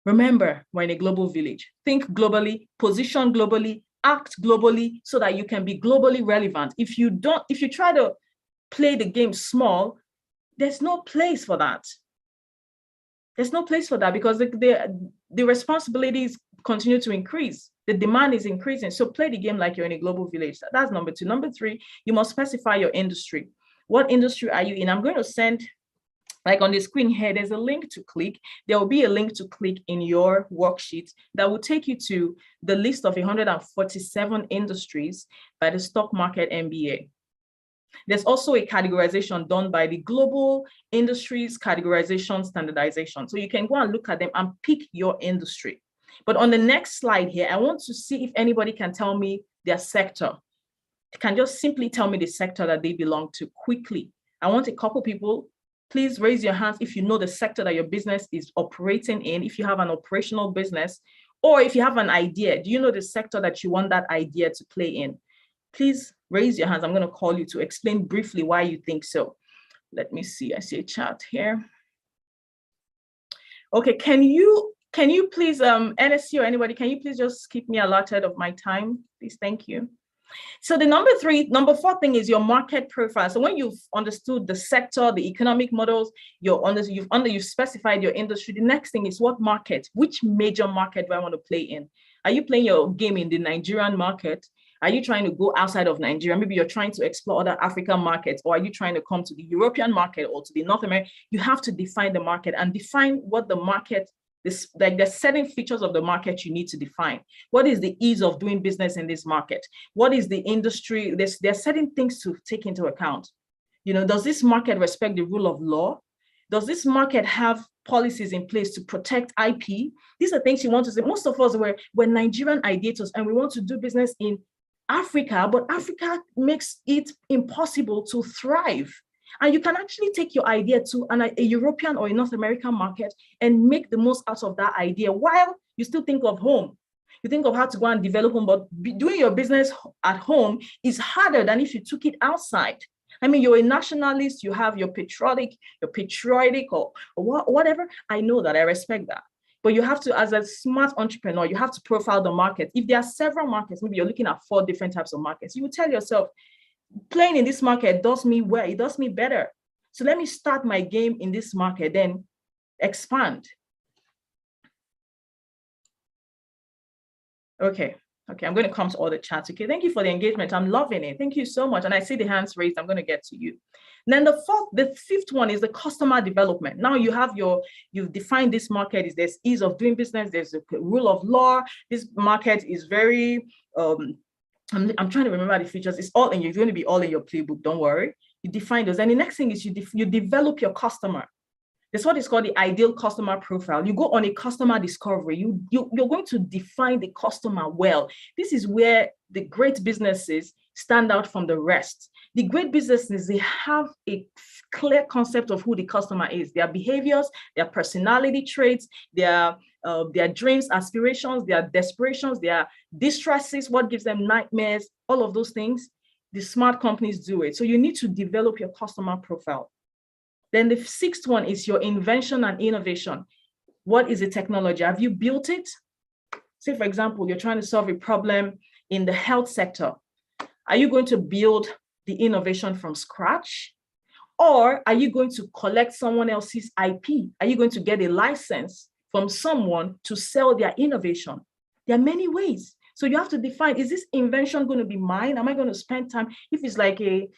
Remember, we're in a global village. Think globally, position globally, act globally, so that you can be globally relevant. If you try to play the game small, there's no place for that. There's no place for that because the responsibilities continue to increase. The demand is increasing. So play the game like you're in a global village. That's number 2. Number 3, you must specify your industry. What industry are you in? I'm going to send, like on the screen here, there's a link to click. There will be a link to click in your worksheet that will take you to the list of 147 industries by the Stock Market MBA. There's also a categorization done by the Global Industries Categorization Standardization. So you can go and look at them and pick your industry. But on the next slide here, I want to see if anybody can tell me their sector. They can just simply tell me the sector that they belong to quickly. I want a couple people, please raise your hands if you know the sector that your business is operating in, if you have an operational business, or if you have an idea. Do you know the sector that you want that idea to play in? Please raise your hands. I'm going to call you to explain briefly why you think so. Let me see. I see a chat here. Okay, can you please, NSC or anybody, can you please just keep me allotted of my time? Please, thank you. So the number 4 thing is your market profile. So when you've understood the sector, the economic models, you've specified your industry, the next thing is what market, which major market do I want to play in? Are you playing your game in the Nigerian market? Are you trying to go outside of Nigeria? Maybe you're trying to explore other African markets, or are you trying to come to the European market or to the North American? You have to define the market and define what the market, like the certain features of the market you need to define. What is the ease of doing business in this market? What is the industry? There are certain things to take into account. You know, does this market respect the rule of law? Does this market have policies in place to protect IP? These are things you want to say. Most of us we're Nigerian ideators and we want to do business in Africa, but Africa makes it impossible to thrive. And you can actually take your idea to a European or a North American market and make the most out of that idea while you still think of home. You think of how to go and develop home, but doing your business at home is harder than if you took it outside. I mean, you're a nationalist, you have your patriotic or whatever. I know that, I respect that. But you have to, as a smart entrepreneur, you have to profile the market. If there are several markets, maybe you're looking at 4 different types of markets, you will tell yourself, playing in this market does me well, it does me better. So let me start my game in this market, then expand. Okay, I'm going to come to all the chats. Okay, thank you for the engagement. I'm loving it. Thank you so much. And I see the hands raised. I'm going to get to you. And then the 5th one is the customer development. Now you've defined this market. There's ease of doing business. There's a rule of law. This market is very, I'm trying to remember the features. It's going to be all in your playbook. Don't worry. You define those. And the next thing is you develop your customer. That's what is called the ideal customer profile. You go on a customer discovery. You're going to define the customer well. This is where the great businesses stand out from the rest. The great businesses, they have a clear concept of who the customer is, their behaviors, their personality traits, their dreams, aspirations, their desperations, their distresses, what gives them nightmares, all of those things. The smart companies do it. So you need to develop your customer profile. Then the 6th one is your invention and innovation. What is the technology? Have you built it? Say, for example, you're trying to solve a problem in the health sector. Are you going to build the innovation from scratch? Or are you going to collect someone else's IP? Are you going to get a license from someone to sell their innovation? There are many ways. So you have to define, is this invention going to be mine? Am I going to spend time? If it's like an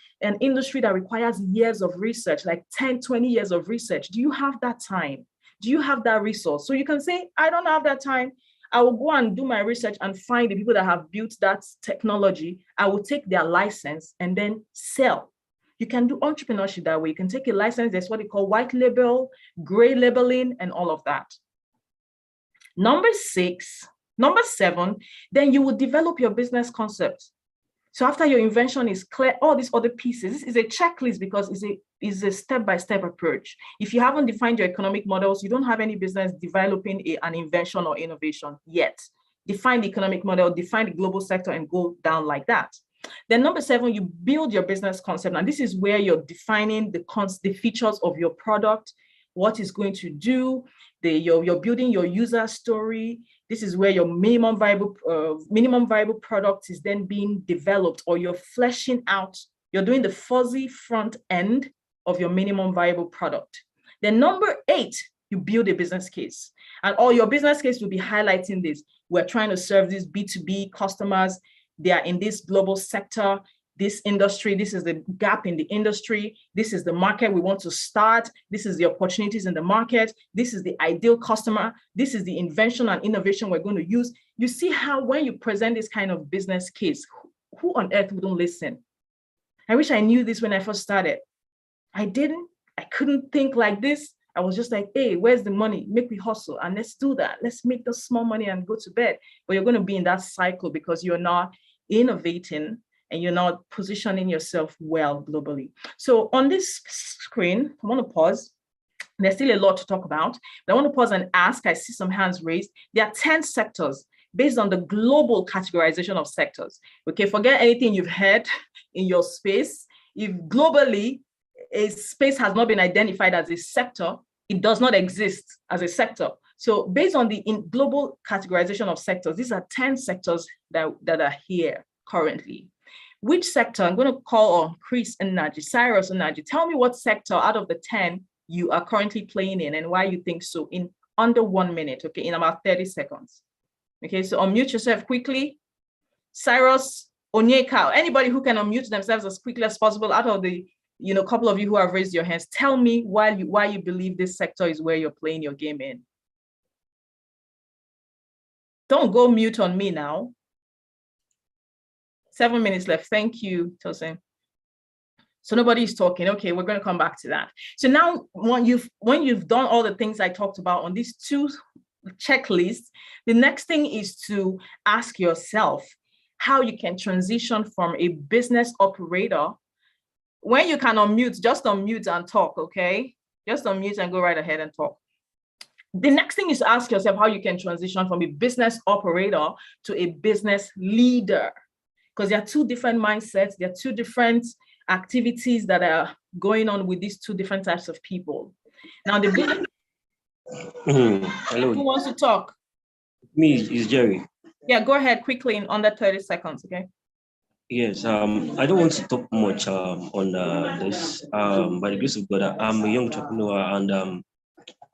industry that requires years of research, like 10, 20 years of research, do you have that time? Do you have that resource? So you can say, I don't have that time. I will go and do my research and find the people that have built that technology. I will take their license and then sell. You can do entrepreneurship that way. You can take a license. That's what they call white label, gray labeling, and all of that. Number 7, then you will develop your business concept. So after your invention is clear, all these other pieces, this is a checklist because it's a step-by-step approach. If you haven't defined your economic models, you don't have any business developing an invention or innovation yet. Define the economic model, define the global sector, and go down like that. Then number 7, you build your business concept. And this is where you're defining the features of your product, what it's going to do, you're building your user story. This is where your minimum viable product is then being developed, or you're fleshing out, you're doing the fuzzy front end of your minimum viable product. Then number 8 You build a business case, and all your business case will be highlighting this. We're trying to serve these B2B customers. They are in this global sector, this industry. This is the gap in the industry. This is the market we want to start. This is the opportunities in the market. This is the ideal customer. This is the invention and innovation we're going to use. You see how when you present this kind of business case, who on earth wouldn't listen? I wish I knew this when I first started. I didn't. I couldn't think like this. I was just like, hey, where's the money? Make me hustle and let's do that. Let's make the small money and go to bed. But you're going to be in that cycle because you're not innovating and you're not positioning yourself well globally. So on this screen, I want to pause. There's still a lot to talk about, but I want to pause and ask, I see some hands raised. There are 10 sectors based on the global categorization of sectors. Okay, forget anything you've heard in your space. If globally a space has not been identified as a sector, it does not exist as a sector. So based on the global categorization of sectors, these are 10 sectors that are here currently. Which sector? I'm going to call on Chris and Naji, Cyrus and Naji. Tell me what sector out of the 10 you are currently playing in and why you think so in under 1 minute, okay, in about 30 seconds. Okay, so unmute yourself quickly. Cyrus, Onyeka, anybody who can unmute themselves as quickly as possible out of the couple of you who have raised your hands, tell me why you believe this sector is where you're playing your game in. Don't go mute on me now. 7 minutes left. Thank you, Tosin. So nobody's talking. Okay, we're going to come back to that. So now when you've done all the things I talked about on these two checklists, the next thing is to ask yourself how you can transition from a business operator. When you can unmute, just unmute and talk, okay? Just unmute and go right ahead and talk. The next thing is to ask yourself how you can transition from a business operator to a business leader. Because there are two different mindsets, there are two different activities that are going on with these two different types of people. Now, the business. Hello. Who wants to talk? Me is Jerry. Yeah, go ahead quickly in under 30 seconds, okay? Yes, I don't want to talk much on this. By the grace of God, I'm a young entrepreneur and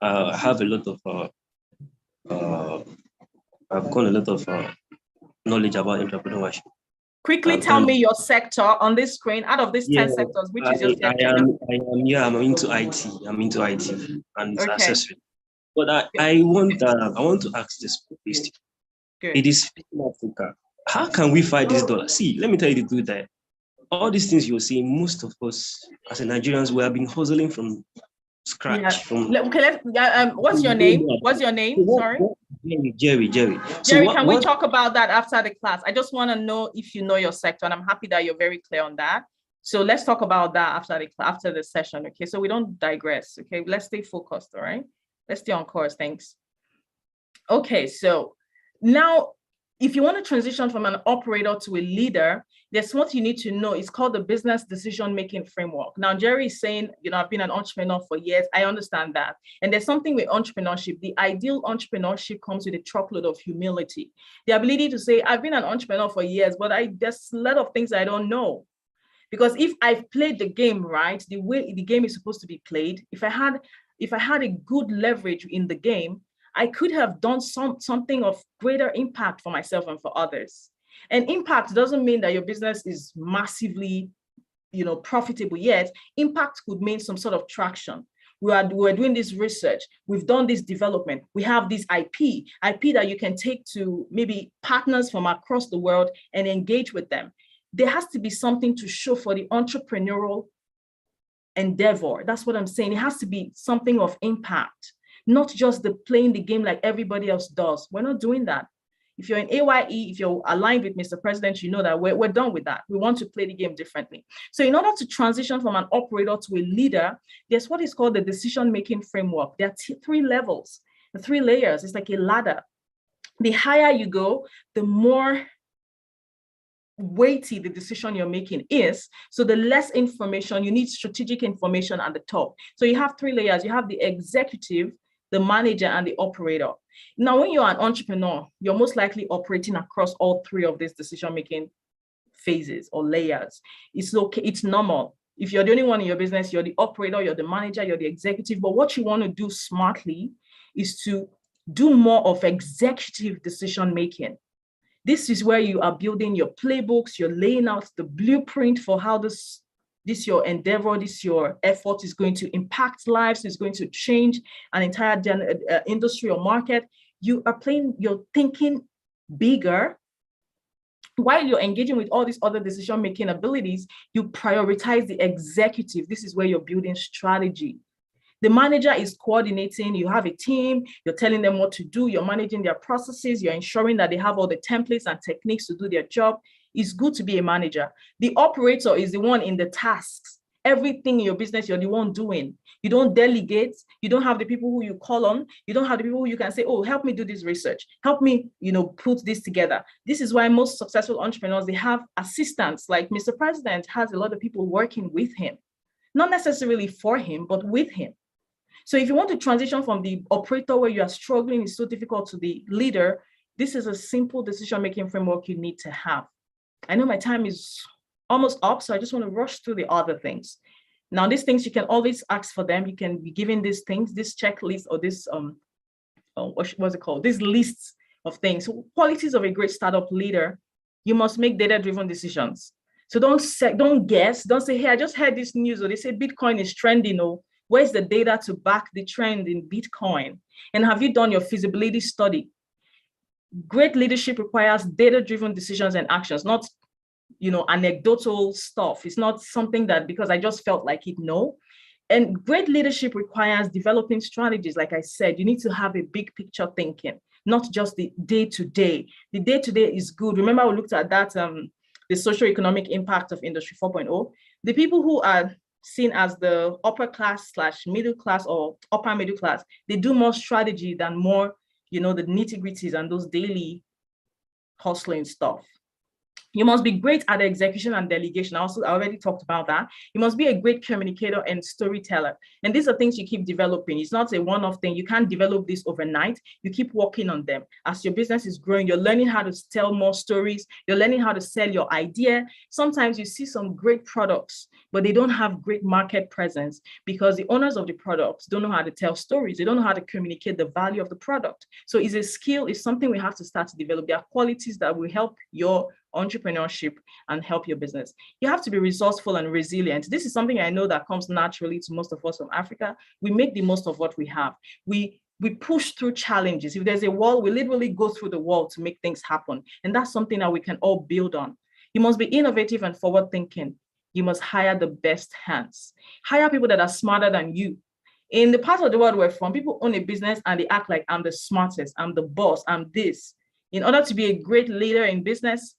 I have a lot of I've got a lot of knowledge about entrepreneurship. Quickly tell me your sector on this screen. Out of these 10 sectors, which is your sector? I'm into IT. I'm into IT and it's accessory. But I want to ask this question. It is Africa. How can we fight this dollar? See, let me tell you the truth that all these things you're seeing, most of us as Nigerians, we have been hustling from scratch. Yeah. What's your name? What's your name? Sorry. Jerry. Jerry, can we talk about that after the class? I just want to know if you know your sector, and I'm happy that you're very clear on that. So let's talk about that after the session, okay? So we don't digress, okay? Let's stay focused, all right? Let's stay on course, thanks. Okay, so now, if you want to transition from an operator to a leader, there's what you need to know. It's called the business decision-making framework. Now, Jerry is saying, I've been an entrepreneur for years. I understand that. And there's something with entrepreneurship. The ideal entrepreneurship comes with a truckload of humility. The ability to say, I've been an entrepreneur for years, but there's a lot of things I don't know. Because if I've played the game right, the way the game is supposed to be played, if I had a good leverage in the game, I could have done something of greater impact for myself and for others. And impact doesn't mean that your business is massively, profitable yet. Impact could mean some sort of traction. We're doing this research. We've done this development. We have this IP that you can take to maybe partners from across the world and engage with them. There has to be something to show for the entrepreneurial endeavor. That's what I'm saying. It has to be something of impact. Not just playing the game like everybody else does. We're not doing that. If you're in A.Y.E, if you're aligned with Mr. President, you know that we're done with that. We want to play the game differently. So in order to transition from an operator to a leader, there's what is called the decision-making framework. There are 3 levels, 3 layers. It's like a ladder. The higher you go, the more weighty the decision you're making is. So the less information, you need strategic information at the top. So you have 3 layers. You have the executive, the manager, and the operator. Now, when you're an entrepreneur, you're most likely operating across all 3 of these decision-making phases or layers. It's okay, it's normal. If you're the only one in your business, you're the operator, you're the manager, you're the executive. But what you want to do smartly is to do more of executive decision making. This is where you are building your playbooks, you're laying out the blueprint for how this your endeavor, this your effort is going to impact lives, is going to change an entire industry or market. You're thinking bigger. While you're engaging with all these other decision-making abilities, you prioritize the executive. This is where you're building strategy. The manager is coordinating, you have a team, you're telling them what to do, you're managing their processes, you're ensuring that they have all the templates and techniques to do their job. It's good to be a manager. The operator is the one in the tasks. Everything in your business, you're the one doing. You don't delegate. You don't have the people who you call on. You don't have the people who you can say, oh, help me do this research. Help me, put this together. This is why most successful entrepreneurs, they have assistants. Like Mr. President has a lot of people working with him, not necessarily for him, but with him. So if you want to transition from the operator where you are struggling, it's so difficult, to the leader, this is a simple decision-making framework you need to have. I know my time is almost up, so I just want to rush through the other things. Now, these things, you can always ask for them. You can be given these things, this checklist, or this, what's it called? These lists of things. So qualities of a great startup leader: you must make data-driven decisions. So don't guess, don't say, hey, I just heard this news, or they say Bitcoin is trending, or where's the data to back the trend in Bitcoin? And have you done your feasibility study? Great leadership requires data-driven decisions and actions, not anecdotal stuff. It's not something that because I just felt like it, no. And great leadership requires developing strategies. Like I said, you need to have a big picture thinking, not just the day-to-day. The day-to-day is good. Remember, we looked at that, the socioeconomic impact of Industry 4.0. The people who are seen as the upper class / middle class or upper middle class, they do more strategy than more, the nitty-gritties and those daily hustling stuff. You must be great at execution and delegation. I already talked about that. You must be a great communicator and storyteller. And these are things you keep developing. It's not a one-off thing. You can't develop this overnight. You keep working on them. As your business is growing, you're learning how to tell more stories. You're learning how to sell your idea. Sometimes you see some great products, but they don't have great market presence because the owners of the products don't know how to tell stories. They don't know how to communicate the value of the product. So it's a skill, it's something we have to start to develop. There are qualities that will help your entrepreneurship and help your business. You have to be resourceful and resilient. This is something I know that comes naturally to most of us from Africa. We make the most of what we have. We push through challenges. If there's a wall, we literally go through the wall to make things happen. And that's something that we can all build on. You must be innovative and forward thinking. You must hire the best hands. Hire people that are smarter than you. In the part of the world we're from, people own a business and they act like I'm the smartest, I'm the boss, I'm this. In order to be a great leader in business,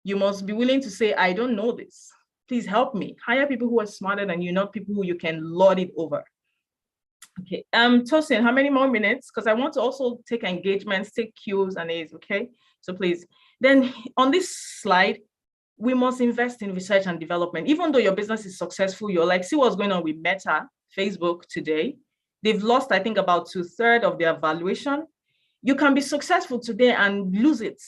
you must be willing to say, I don't know this. Please help me. Hire people who are smarter than you, not people who you can lord it over. Okay, Tosin, how many more minutes? Because I want to also take engagements, take Qs and As, okay? So please. Then on this slide, we must invest in research and development. Even though your business is successful, you're like, see what's going on with Meta, Facebook today. They've lost, I think, about 2/3 of their valuation. You can be successful today and lose it.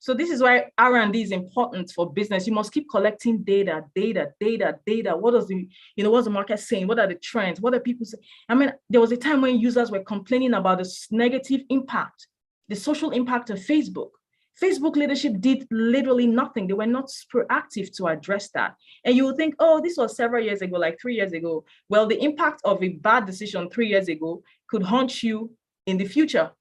So this is why R&D is important for business. You must keep collecting data. What does what's the market saying? What are the trends? What are people saying? I mean, there was a time when users were complaining about this negative impact, the social impact of Facebook. Facebook leadership did literally nothing. They were not proactive to address that. And you would think, oh, this was several years ago, like 3 years ago. Well, the impact of a bad decision 3 years ago could haunt you in the future.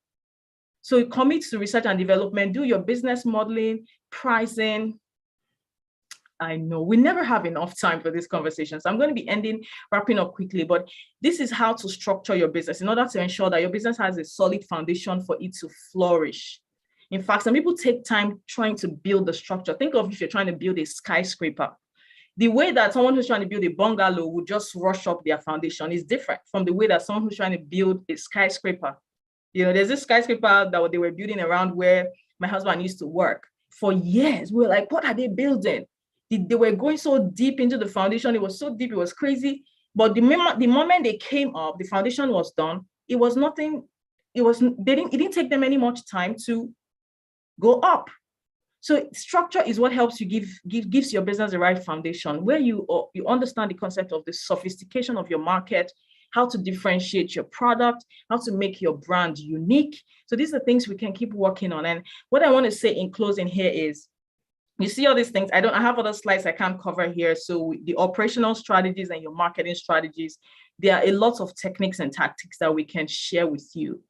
So commit to research and development, do your business modeling, pricing. I know we never have enough time for this conversation, so I'm going to be wrapping up quickly, but this is how to structure your business in order to ensure that your business has a solid foundation for it to flourish. In fact, some people take time trying to build the structure. Think of if you're trying to build a skyscraper. The way that someone who's trying to build a bungalow would just rush up their foundation is different from the way that someone who's trying to build a skyscraper. There's this skyscraper that they were building around where my husband used to work. For years, we were like, what are they building? They were going so deep into the foundation. It was so deep, it was crazy. But the moment they came up, the foundation was done. It was nothing. It didn't take them any much time to go up. So structure is what helps you gives your business the right foundation, where you understand the concept of the sophistication of your market, how to differentiate your product, how to make your brand unique. So these are things we can keep working on. And what I want to say in closing here is, you see all these things. I have other slides I can't cover here. So the operational strategies and your marketing strategies, there are a lot of techniques and tactics that we can share with you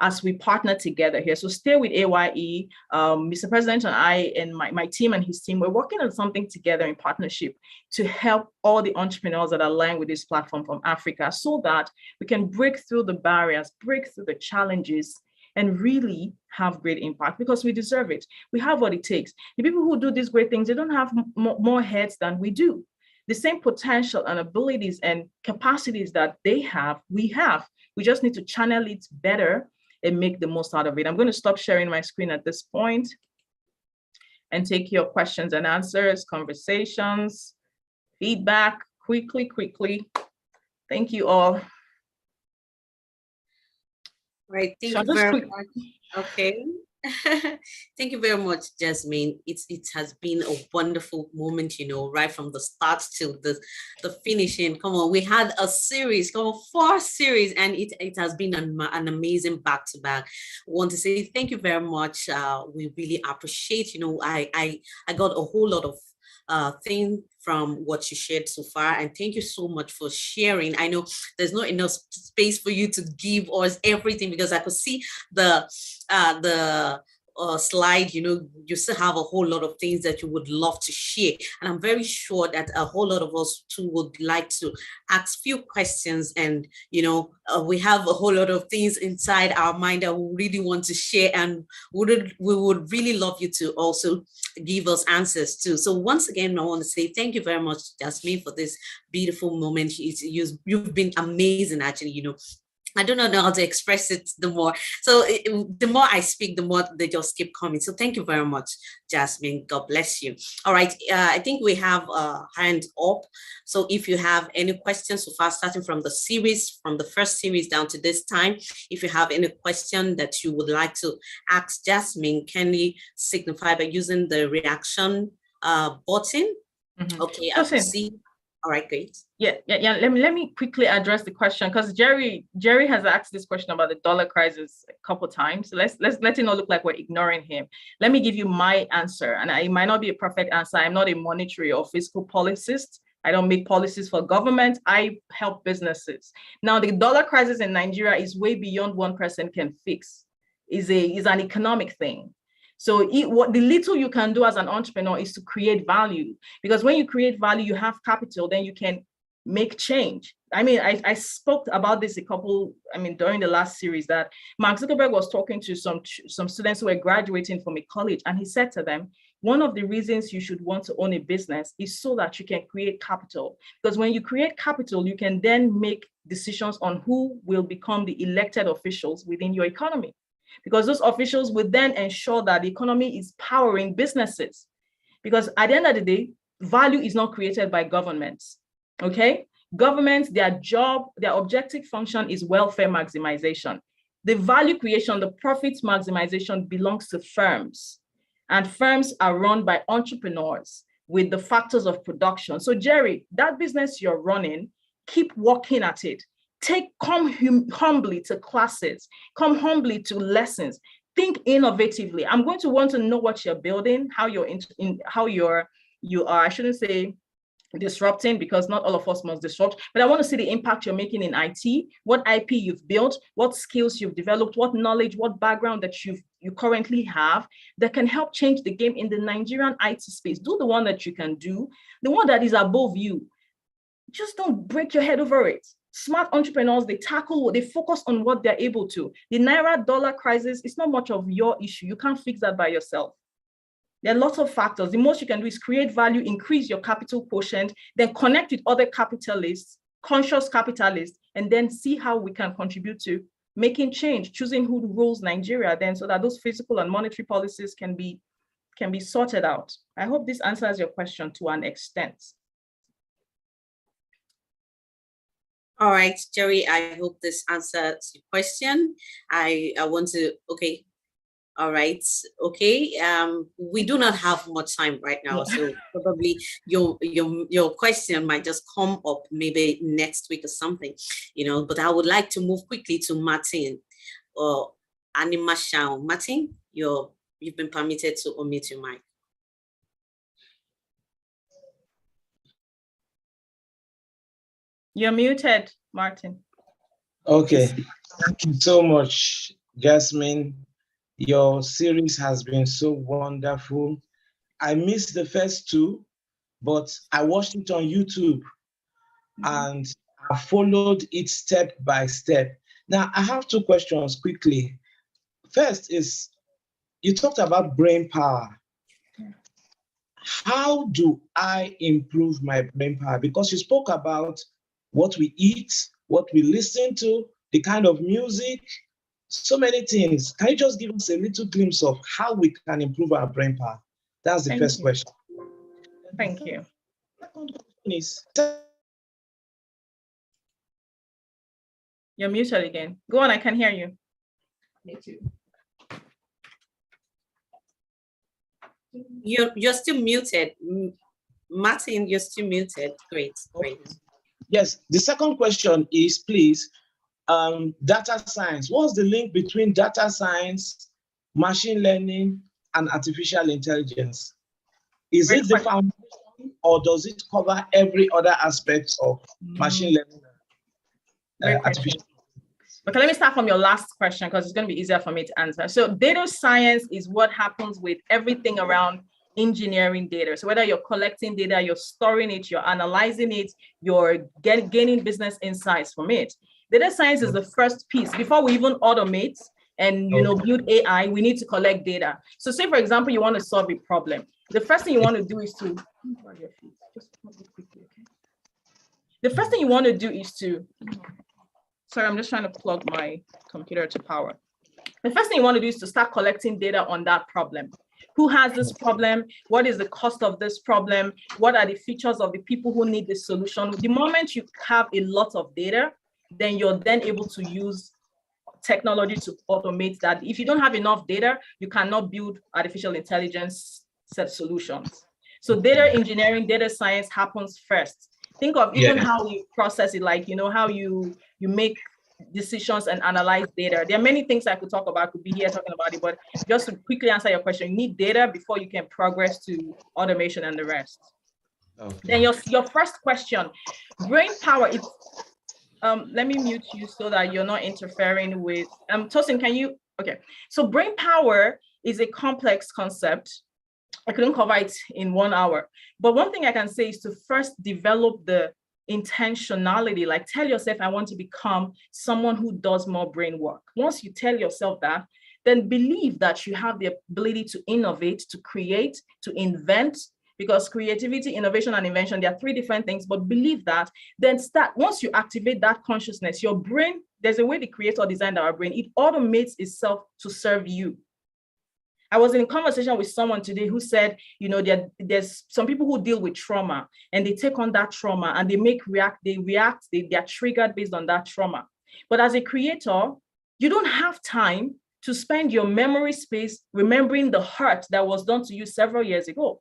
as we partner together here. So stay with A.Y.E. Mr. President and I and my team and his team, we're working on something together in partnership to help all the entrepreneurs that are aligned with this platform from Africa, so that we can break through the barriers, break through the challenges, and really have great impact, because we deserve it. We have what it takes. The people who do these great things, they don't have more heads than we do. The same potential and abilities and capacities that they have, we have. We just need to channel it better and make the most out of it. I'm going to stop sharing my screen at this point and take your questions and answers, conversations, feedback, quickly. Thank you all. Right, thank you very much. Okay. Thank you very much, Jasmine. It has been a wonderful moment, right from the start till the finishing. Come on, we had a series, 4 series, and it has been an amazing back-to-back. I want to say thank you very much. We really appreciate, I got a whole lot of thing from what you shared so far, and thank you so much for sharing. I know there's not enough space for you to give us everything, because I could see the slide, you still have a whole lot of things that you would love to share, and I'm very sure that a whole lot of us too would like to ask few questions, and we have a whole lot of things inside our mind that we really want to share, and we would really love you to also give us answers too. So once again, I want to say thank you very much, Jasmine, for this beautiful moment. You've been amazing, actually. I don't know how to express it the more. So the more I speak, the more they just keep coming. So thank you very much, Jasmine. God bless you. All right. I think we have a hand up. So if you have any questions so far, starting from the series, from the first series down to this time, if you have any question that you would like to ask Jasmine, can you signify by using the reaction button? Mm-hmm. Okay, I can see. All right, great. Yeah. Let me quickly address the question, because Jerry has asked this question about the dollar crisis a couple of times. So let's let it not look like we're ignoring him. Let me give you my answer, and it might not be a perfect answer. I'm not a monetary or fiscal policist. I don't make policies for government. I help businesses. Now, the dollar crisis in Nigeria is way beyond one person can fix. Is an economic thing. So what the little you can do as an entrepreneur is to create value, because when you create value, you have capital, then you can make change. I mean, I spoke about this during the last series, that Mark Zuckerberg was talking to some students who were graduating from a college, and he said to them, one of the reasons you should want to own a business is so that you can create capital, because when you create capital, you can then make decisions on who will become the elected officials within your economy, because those officials would then ensure that the economy is powering businesses. Because at the end of the day, value is not created by governments, okay? Governments, their objective function is welfare maximization. The value creation, the profit maximization belongs to firms, and firms are run by entrepreneurs with the factors of production. So Jerry, that business you're running, keep working at it. Come humbly to classes, come humbly to lessons, think innovatively. I'm going to want to know what you're building, how you are, I shouldn't say disrupting, because not all of us must disrupt, but I want to see the impact you're making in IT, what IP you've built, what skills you've developed, what knowledge, what background that you currently have that can help change the game in the Nigerian IT space. Do the one that you can do, the one that is above you. Just don't break your head over it. Smart entrepreneurs, they focus on what they're able to. The Naira dollar crisis is not much of your issue. You can't fix that by yourself. There are lots of factors. The most you can do is create value, increase your capital quotient, then connect with other capitalists, conscious capitalists, and then see how we can contribute to making change, choosing who rules Nigeria then, so that those fiscal and monetary policies can be sorted out. I hope this answers your question to an extent. All right, Jerry, I hope this answers your question. I want to, okay. All right. Okay. We do not have much time right now, so probably your question might just come up maybe next week or something, But I would like to move quickly to Martin or Anima Shao. Martin, you've been permitted to unmute your mic. You're muted, Martin. Okay. Thank you so much, Jasmine. Your series has been so wonderful. I missed the first two, but I watched it on YouTube and I followed it step by step. Now, I have two questions quickly. First is, you talked about brain power. How do I improve my brain power? Because you spoke about what we eat, what we listen to, the kind of music, so many things. Can you just give us a little glimpse of how we can improve our brain power? That's the first question. Thank you. Second question is, you're muted again. Go on, I can hear you. Me too. You're still muted. Martin, you're still muted. Great. Yes, the second question is, please, data science. What's the link between data science, machine learning, and artificial intelligence? Is it the foundation, or does it cover every other aspect of machine learning? Artificial. Okay, let me start from your last question because it's going to be easier for me to answer. So data science is what happens with everything around engineering data. So whether you're collecting data, you're storing it, you're analyzing it, you're gaining business insights from it. Data science is the first piece. Before we even automate and build AI, we need to collect data. So say, for example, you want to solve a problem. The first thing you want to do is to the first thing you want to do is to sorry, I'm just trying to plug my computer to power. The first thing you want to do is to start collecting data on that problem. Who has this problem? What is the cost of this problem? What are the features of the people who need the solution? The moment you have a lot of data, then you're then able to use technology to automate that. If you don't have enough data, you cannot build artificial intelligence set solutions. So data engineering, data science happens first. Think of even how you process it, like, how you make decisions and analyze data. There are many things I could talk about, could be here talking about it, but just to quickly answer your question, you need data before you can progress to automation and the rest. Okay. Then your first question, brain power, it's, let me mute you so that you're not interfering with, Tosin, can you, okay. So brain power is a complex concept. I couldn't cover it in 1 hour, but one thing I can say is to first develop the intentionality, like tell yourself, I want to become someone who does more brain work. Once you tell yourself that, then believe that you have the ability to innovate, to create, to invent, because creativity, innovation, and invention, they are three different things, but believe that, then start, once you activate that consciousness, your brain, there's a way the creator designed our brain, it automates itself to serve you. I was in a conversation with someone today who said, there's some people who deal with trauma and they take on that trauma and they are triggered based on that trauma. But as a creator, you don't have time to spend your memory space remembering the hurt that was done to you several years ago.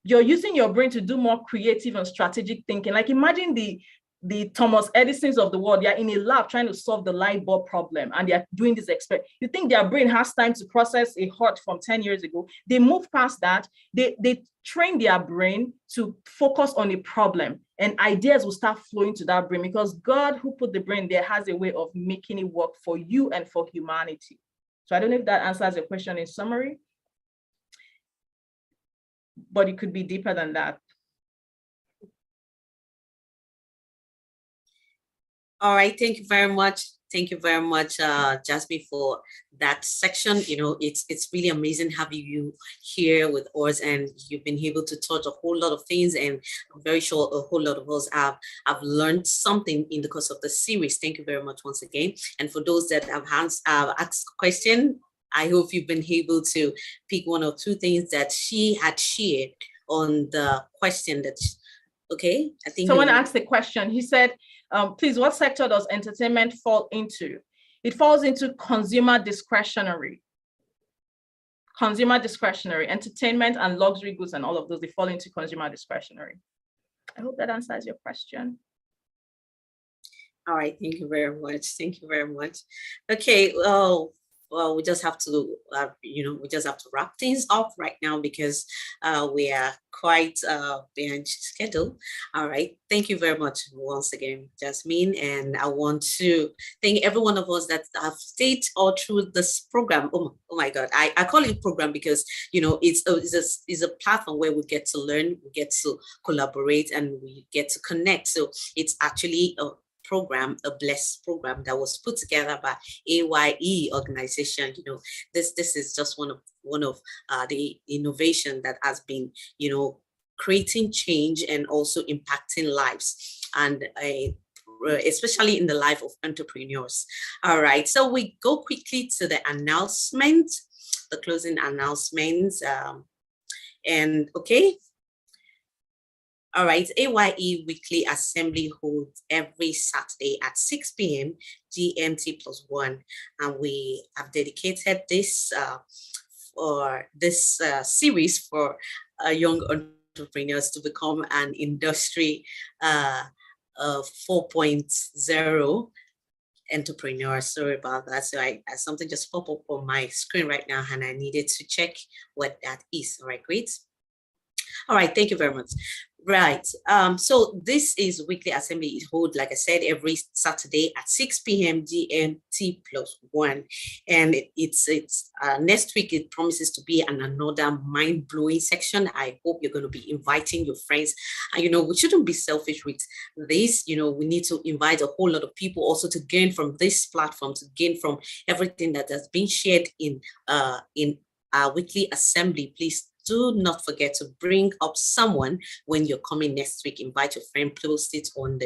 You're using your brain to do more creative and strategic thinking. Like imagine the Thomas Edisons of the world, they are in a lab trying to solve the light bulb problem and they are doing this experiment. You think their brain has time to process a hurt from 10 years ago? They move past that. They train their brain to focus on a problem and ideas will start flowing to that brain because God who put the brain there has a way of making it work for you and for humanity. So I don't know if that answers your question in summary, but it could be deeper than that. All right, thank you very much. Thank you very much, Jasmine, for that section. It's really amazing having you here with us, and you've been able to touch a whole lot of things, and I'm very sure a whole lot of us have learned something in the course of the series. Thank you very much once again. And for those that have asked questions, I hope you've been able to pick one or two things that she had shared on the question that, okay? I think someone asked the question. He said, please, what sector does entertainment fall into? It falls into consumer discretionary. consumer discretionary, entertainment and luxury goods and all of those, they fall into consumer discretionary. I hope that answers your question. All right, thank you very much. Thank you very much. Okay, well, we just have to, we just have to wrap things up right now because we are quite behind schedule. All right, thank you very much once again, Jasmine, and I want to thank every one of us that have stayed all through this program. Oh my God, I call it program because it's a platform where we get to learn, we get to collaborate, and we get to connect. So it's actually a program, a blessed program that was put together by A.Y.E organization. This is just one of the innovation that has been, creating change and also impacting lives, and especially in the life of entrepreneurs. All right, so we go quickly to the announcement, the closing announcements, and okay. All right, A.Y.E Weekly Assembly holds every Saturday at 6 p.m. GMT+1, and we have dedicated this series for young entrepreneurs to become an industry 4.0 entrepreneur. Sorry about that. So I something just popped up on my screen right now, and I needed to check what that is. All right, great. All right, thank you very much. Right, so this is weekly assembly. It holds, like I said, every Saturday at 6 p.m. GMT+1, and it's next week. It promises to be another mind-blowing section. I hope you're going to be inviting your friends, and we shouldn't be selfish with this. We need to invite a whole lot of people also to gain from this platform, to gain from everything that has been shared in our weekly assembly. Please do not forget to bring up someone when you're coming next week. Invite your friend, post it on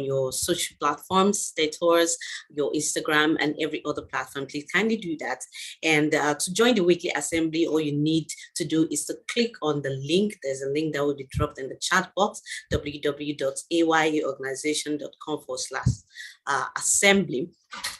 your social platforms, status, your Instagram, and every other platform. Please kindly do that. And to join the weekly assembly, all you need to do is to click on the link. There's a link that will be dropped in the chat box, www.ayeorganization.com/assembly.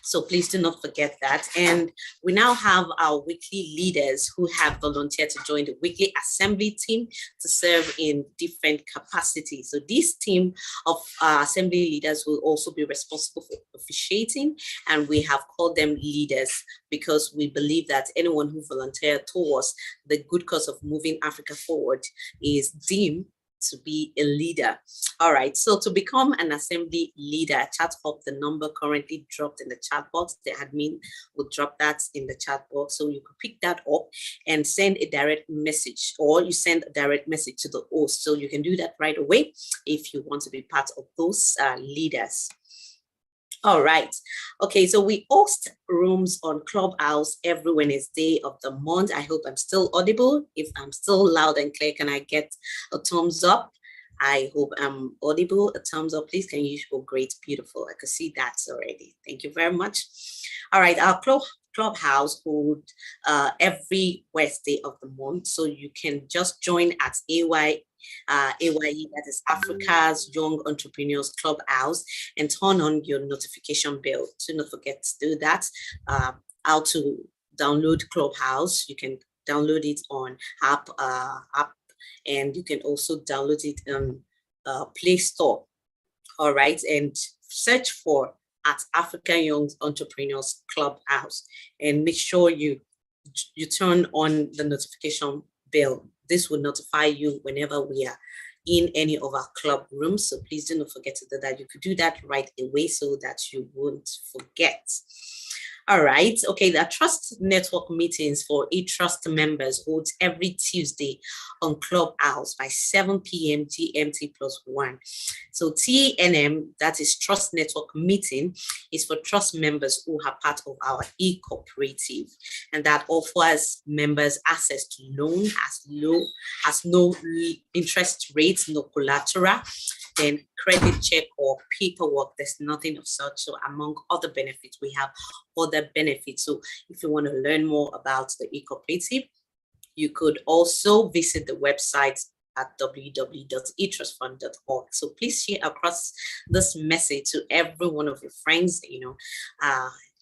So please do not forget that. And we now have our weekly leaders who have volunteered to join the weekly assembly team to serve in different capacities. So this team of assembly leaders will also be responsible for officiating, and we have called them leaders because we believe that anyone who volunteered towards the good cause of moving Africa forward is deemed to be a leader. All right, so to become an assembly leader, chat up the number currently dropped in the chat box. The admin will drop that in the chat box, so you can pick that up and send a direct message, or you send a direct message to the host. So you can do that right away if you want to be part of those leaders. All right. Okay, so we host rooms on Clubhouse every Wednesday of the month. I hope I'm still audible. If I'm still loud and clear, can I get a thumbs up? I hope I'm audible. A thumbs up, please. Can you? Oh, great, beautiful. I can see that already. Thank you very much. All right, our Clubhouse hold every Wednesday of the month. So you can just join at A.Y.E, that is Africa's Young Entrepreneurs Clubhouse, and turn on your notification bell. Do not forget to do that. How to download Clubhouse? You can download it on app, and you can also download it on Play Store. All right, and search for at African Young Entrepreneurs Clubhouse, and make sure you turn on the notification bell. This will notify you whenever we are in any of our club rooms. So please do not forget to do that. You could do that right away so that you won't forget. All right. Okay. The Trust Network meetings for eTrust members holds every Tuesday on Clubhouse by 7 p.m. GMT+1. So TNM, that is Trust Network meeting, is for trust members who are part of our e-cooperative, and that offers members access to loan, has no interest rates, no collateral, then credit check or paperwork. There's nothing of such. So among other benefits, we have other benefits. So if you want to learn more about the e-cooperative, you could also visit the website at www.etrustfund.org. So please share across this message to every one of your friends,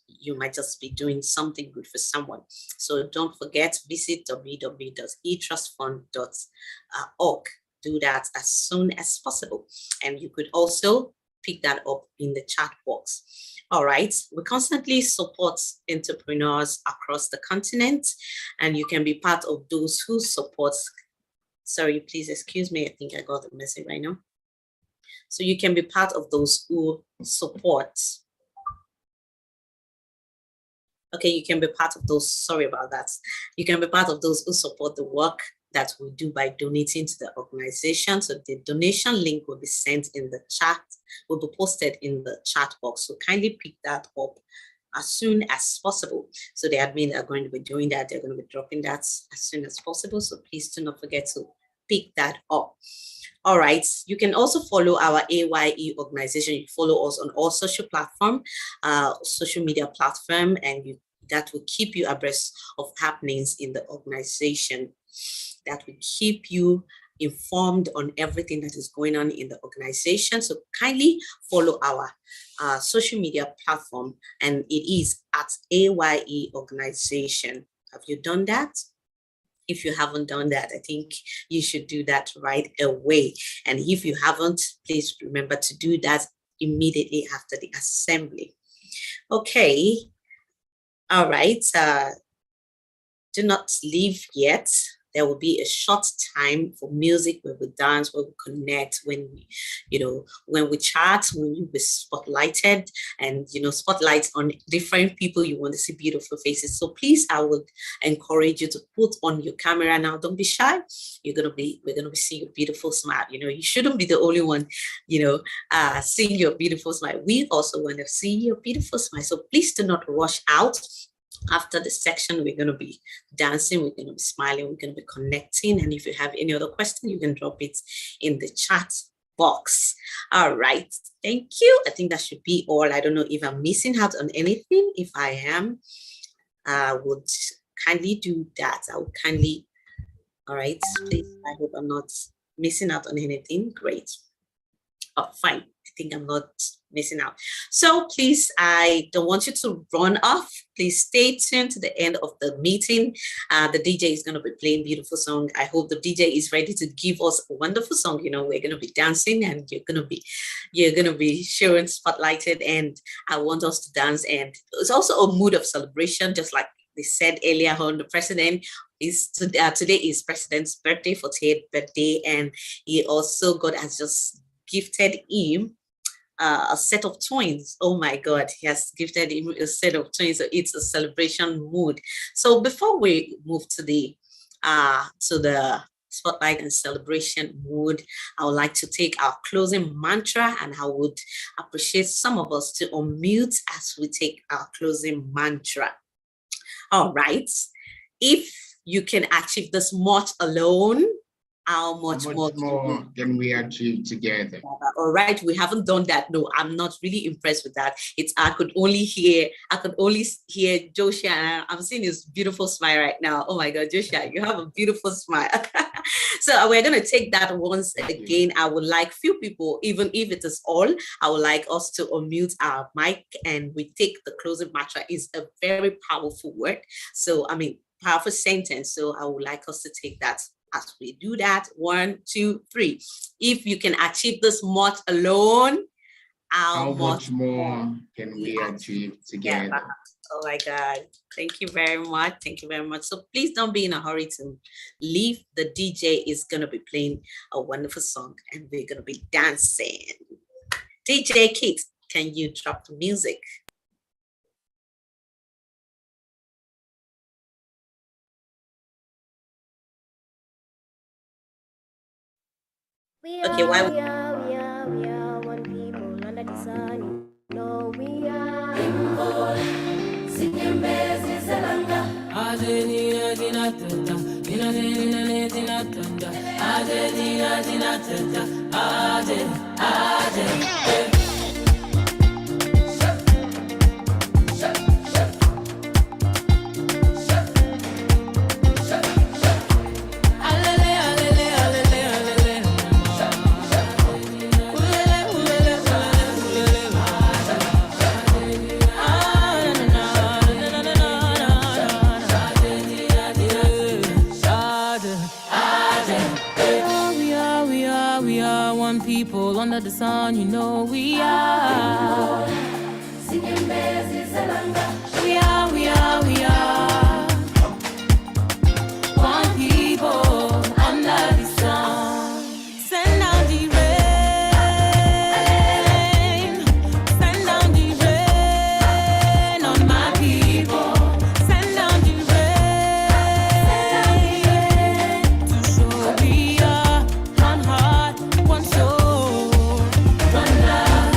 you might just be doing something good for someone. So don't forget, visit www.etrustfund.org. Do that as soon as possible. And you could also pick that up in the chat box. All right, we constantly support entrepreneurs across the continent, and you can be part of those who support. Sorry, please excuse me. I think I got a message right now. So you can be part of those who support. Okay, you can be part of those. Sorry about that. You can be part of those who support the work that we do by donating to the organization. So the donation link will be sent in the chat, will be posted in the chat box. So kindly pick that up as soon as possible. So the admin are going to be doing that. They're going to be dropping that as soon as possible. So please do not forget to pick that up. All right, you can also follow our A.Y.E organization. You follow us on all social media platform, and that will keep you abreast of happenings in the organization. That will keep you informed on everything that is going on in the organization. So kindly follow our social media platform, and it is at A.Y.E organization. Have you done that? If you haven't done that, I think you should do that right away. And if you haven't, please remember to do that immediately after the assembly. Okay. All right. Do not leave yet. There will be a short time for music, where we dance, where we connect, when we, when we chat, when you be spotlighted, and spotlight on different people. You want to see beautiful faces. So please, I would encourage you to put on your camera now. Don't be shy. We're gonna be seeing your beautiful smile. You shouldn't be the only one, seeing your beautiful smile. We also want to see your beautiful smile. So please do not rush out. After the section, we're going to be dancing, we're going to be smiling, we're going to be connecting. And if you have any other question, you can drop it in the chat box. All right. Thank you. I think that should be all. I don't know if I'm missing out on anything. If I am, I would kindly do that. I would kindly. All right. Please, I hope I'm not missing out on anything. Great. Oh, fine. I think I'm not missing out. So please, I don't want you to run off. Please stay tuned to the end of the meeting. The DJ is going to be playing beautiful song. I hope the DJ is ready to give us a wonderful song. We're going to be dancing, and you're going to be showing spotlighted, and I want us to dance. And it's also a mood of celebration, just like they said earlier on. The president is today is president's birthday, 48th birthday, and God has just gifted him a set of twins. Oh my God, he has gifted him a set of twins. So it's a celebration mood. So before we move to the spotlight and celebration mood, I would like to take our closing mantra, and I would appreciate some of us to unmute as we take our closing mantra. All right. If you can achieve this much alone, how much more can we achieve together? All right, we haven't done that. No, I'm not really impressed with that. I could only hear Joshua, and I'm seeing his beautiful smile right now. Oh my God, Joshua, you have a beautiful smile. So we're going to take that once again. I would like few people, even if it is all, I would like us to unmute our mic, and we take the closing mantra. Is a very powerful word. So, powerful sentence. So I would like us to take that. As we do that, 1, 2, 3. If you can achieve this much alone, how much more can we achieve together? Oh my God. Thank you very much. Thank you very much. So please don't be in a hurry to leave. The DJ is going to be playing a wonderful song, and we're going to be dancing. DJ Kate, can you drop the music? We are one people under the sun. No, we are. under the sun, you know we are. We are, we are, we are. One people under the sun. Send down the rain. Send down the rain on my people. Send down the rain to show we are one heart, one soul, one love.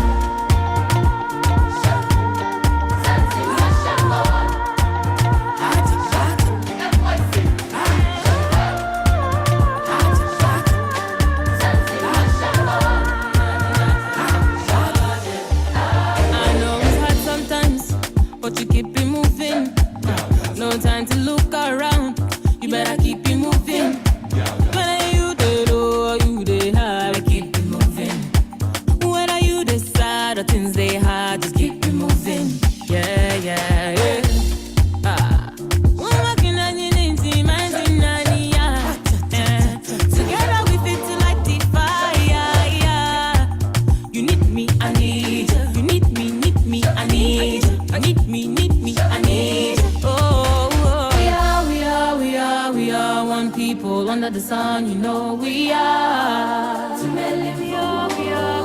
I know it's hard sometimes, but you keep it moving. No time to look around. You better keep it moving. Whether you the low or you the high, keep it moving. Whether you decide or things they hard, just keep it moving. Yeah, yeah, yeah. Ah. Together we fit to light the fire. You need me, I need you. You need me, I need you. You need me, I need you. Oh, oh. We are, we are, we are, we are one people under the sun, you know we are. We are, we are,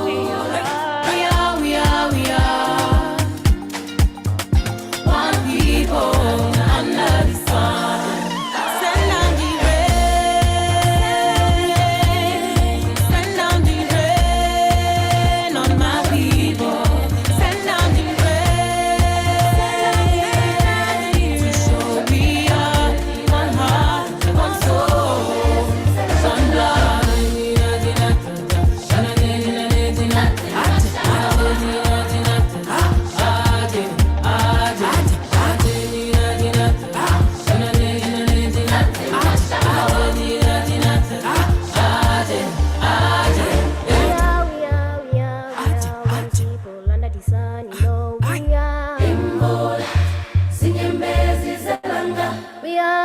we are. We are, we are, we are. One people under the sun. Send down the rain. Send down the rain on my people. Send down the rain to show we are one heart, one soul, one blood. One people under the sun, you know we are. We are.